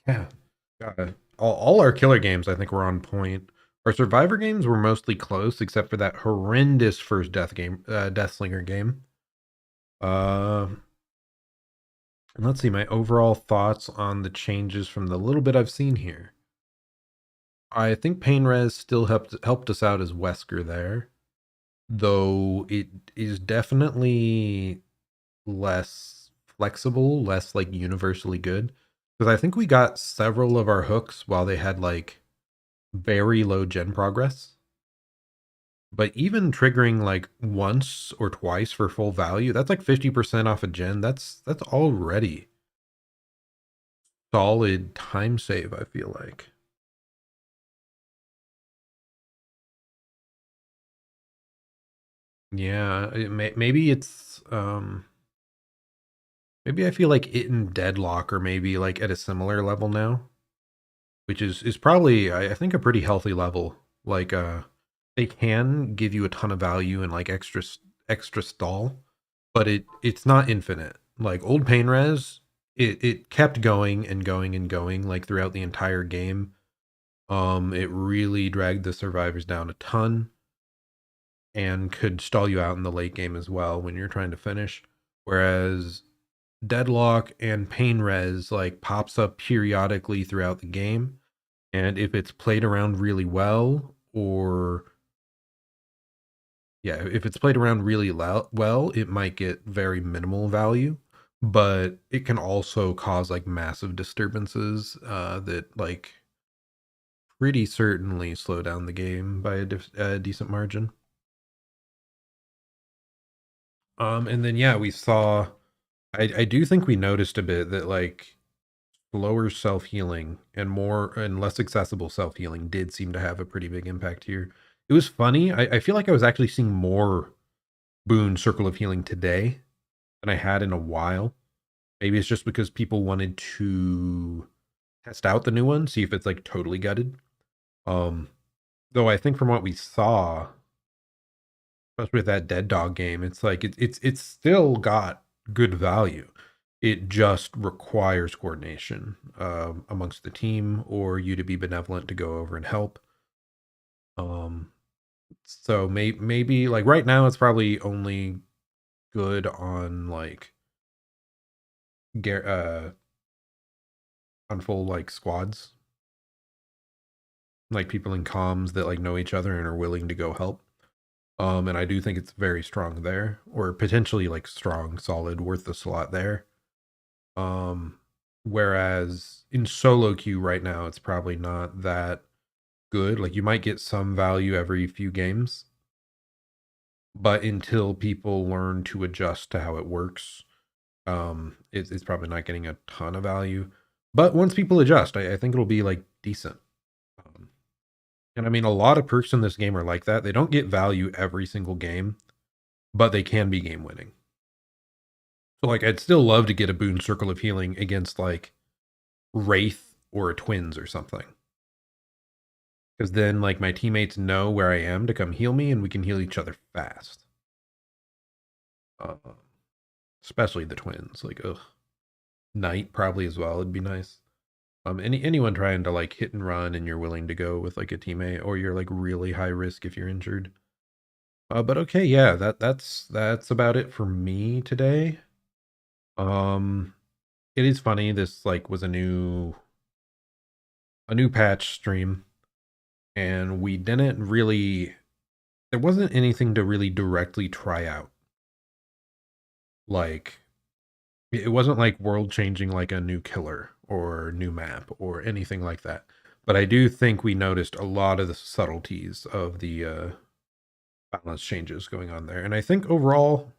yeah. All our killer games, I think, were on point. Our survivor games were mostly close, except for that horrendous first Deathslinger game. And let's see, my overall thoughts on the changes from the little bit I've seen here. I think Painrez still helped us out as Wesker there, though it is definitely less flexible, less like universally good. Because I think we got several of our hooks while they had like very low gen progress. But even triggering like once or twice for full value, that's like 50% off a gen. That's already solid time save, I feel like. Yeah, maybe it's maybe I feel like it and Deadlock are maybe like at a similar level now, which is probably I think a pretty healthy level. Like they can give you a ton of value and like extra stall, but it's not infinite. Like old Painrez, it kept going and going and going like throughout the entire game. It really dragged the survivors down a ton and could stall you out in the late game as well when you're trying to finish. Whereas Deadlock and Painrez like pops up periodically throughout the game, and if it's played around really well, or yeah, if it's played around really well, it might get very minimal value, but it can also cause like massive disturbances that like pretty certainly slow down the game by a decent margin. And then yeah, we saw. I do think we noticed a bit that like lower self healing and more and less accessible self healing did seem to have a pretty big impact here. It was funny. I feel like I was actually seeing more Boon Circle of Healing today than I had in a while. Maybe it's just because people wanted to test out the new one, see if it's like totally gutted. Though I think from what we saw, especially with that Dead Dog game, it's like it's still got good value. It just requires coordination amongst the team, or you to be benevolent to go over and help. So maybe like right now it's probably only good on like on full like squads, like people in comms that like know each other and are willing to go help. And I do think it's very strong there, or potentially like strong, solid, worth the slot there. Whereas in solo queue right now, it's probably not that good. Like you might get some value every few games, but until people learn to adjust to how it works, It's probably not getting a ton of value, but once people adjust, I think it'll be like decent. Um, and I mean, a lot of perks in this game are like that. They don't get value every single game, but they can be game winning. So like, I'd still love to get a boon circle of healing against like Wraith or a Twins or something. Because then like my teammates know where I am to come heal me and we can heal each other fast. Uh, especially the Twins. Like, ugh. Knight probably as well. It'd be nice. Anyone trying to like hit and run and you're willing to go with like a teammate, or you're like really high risk if you're injured. But okay, yeah, that's about it for me today. Um, it is funny. This like was a new patch stream, and we didn't really. There wasn't anything to really directly try out. Like, it wasn't like world changing, like a new killer or new map or anything like that. But I do think we noticed a lot of the subtleties of the balance changes going on there. And I think overall,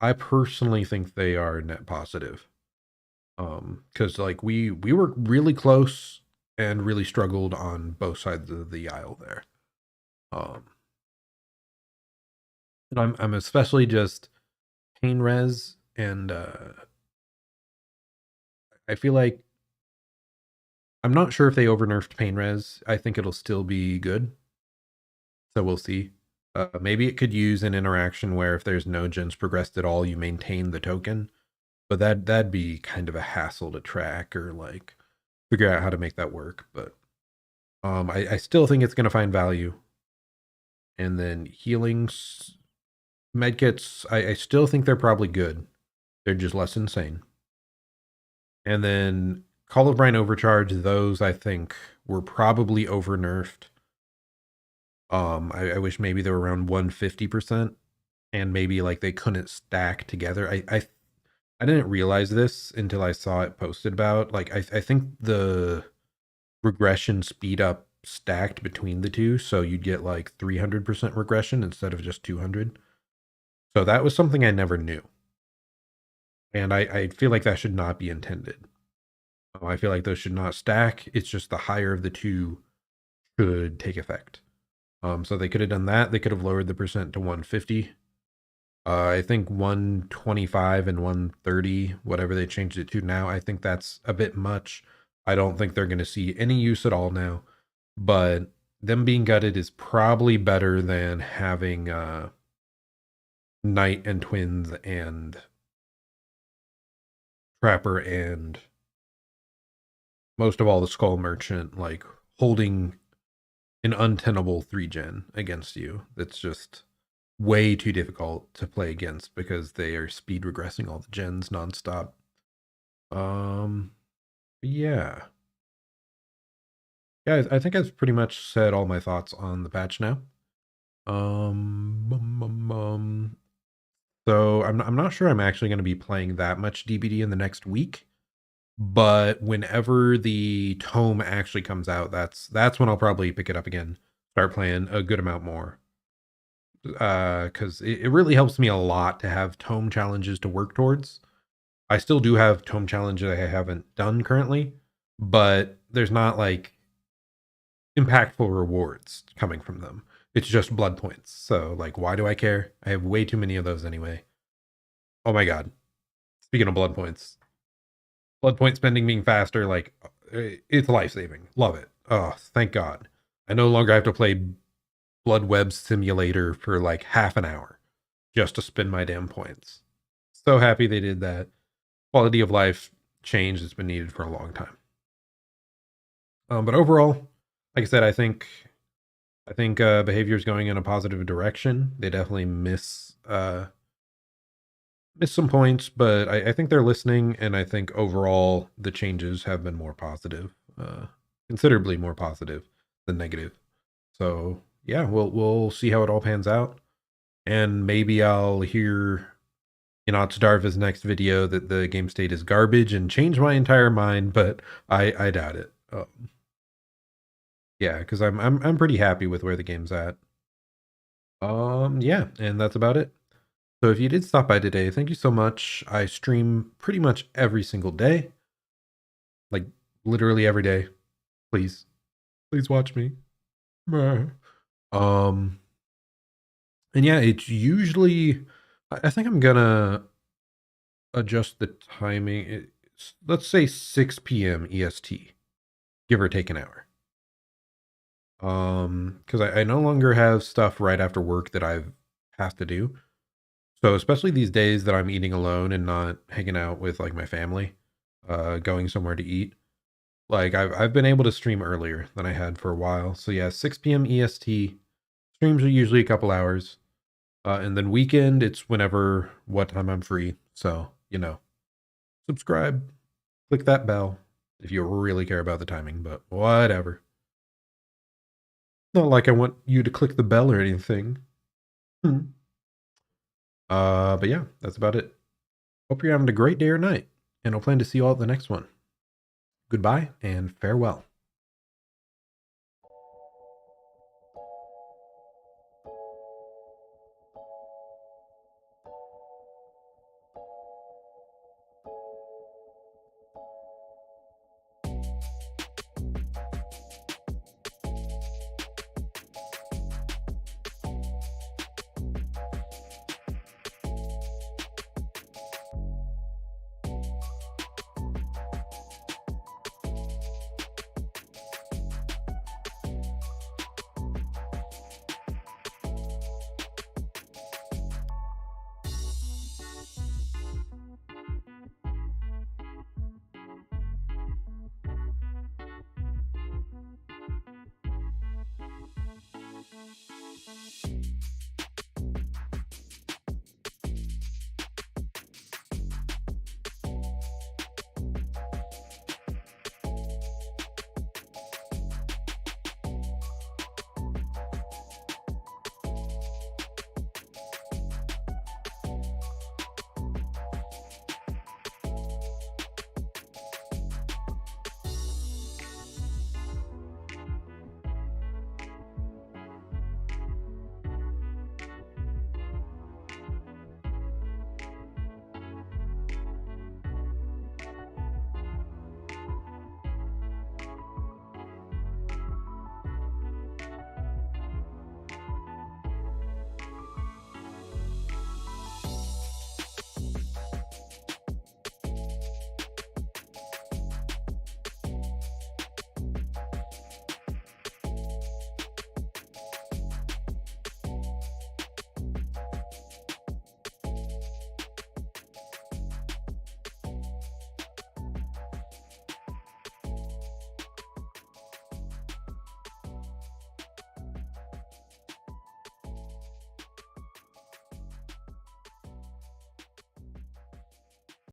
I personally think they are net positive. Because like we were really close and really struggled on both sides of the aisle there. And I'm especially just pain res, and I feel like I'm not sure if they over nerfed pain res. I think it'll still be good. So we'll see. Maybe it could use an interaction where if there's no gens progressed at all, you maintain the token. But that'd be kind of a hassle to track or like figure out how to make that work. But I still think it's gonna find value. And then healings, medkits, I still think they're probably good. They're just less insane. And then Call of Brine Overcharge, those I think were probably over nerfed. I wish maybe they were around 150%, and maybe like they couldn't stack together. I didn't realize this until I saw it posted about. Like I think the regression speed up stacked between the two, so you'd get like 300% regression instead of just 200. So that was something I never knew. And I feel like that should not be intended. I feel like those should not stack. It's just the higher of the two should take effect. So they could have done that. They could have lowered the percent to 150. I think 125 and 130, whatever they changed it to now, I think that's a bit much. I don't think they're going to see any use at all now. But them being gutted is probably better than having Knight and Twins and Trapper and most of all the Skull Merchant like holding an untenable 3-gen against you. That's just way too difficult to play against because they are speed regressing all the gens nonstop. Yeah. Yeah, I think I've pretty much said all my thoughts on the patch now. So I'm not sure I'm actually going to be playing that much DBD in the next week. But whenever the tome actually comes out, that's when I'll probably pick it up again, start playing a good amount more. Because it really helps me a lot to have tome challenges to work towards. I still do have tome challenges I haven't done currently, but there's not like impactful rewards coming from them. It's just blood points. So like, why do I care? I have way too many of those anyway. Oh my god. Speaking of blood points, blood point spending being faster, like it's life-saving. Love it. Oh, thank God. I no longer have to play Blood Web Simulator for like half an hour just to spend my damn points. So happy they did that. Quality of life change that's been needed for a long time. But overall, like I said, I think behavior is going in a positive direction. They definitely miss some points, but I think they're listening, and I think overall the changes have been more positive, considerably more positive than negative. So yeah, we'll see how it all pans out, and maybe I'll hear in Otsdarva's next video that the game state is garbage and change my entire mind, but I doubt it. Yeah, because I'm pretty happy with where the game's at. Yeah, and that's about it. So if you did stop by today, thank you so much. I stream pretty much every single day. Like literally every day. Please. Please watch me. Um and yeah, it's usually I think I'm gonna adjust the timing. Let's say 6 p.m. EST, give or take an hour. Because I no longer have stuff right after work that I have to do. So especially these days that I'm eating alone and not hanging out with like my family, going somewhere to eat. Like I've been able to stream earlier than I had for a while. So yeah, 6 p.m. EST. Streams are usually a couple hours. And then weekend, it's whenever, what time I'm free. So, subscribe, click that bell if you really care about the timing, but whatever. Not like I want you to click the bell or anything. But yeah, that's about it. Hope you're having a great day or night, and I'll plan to see you all at the next one. Goodbye and farewell.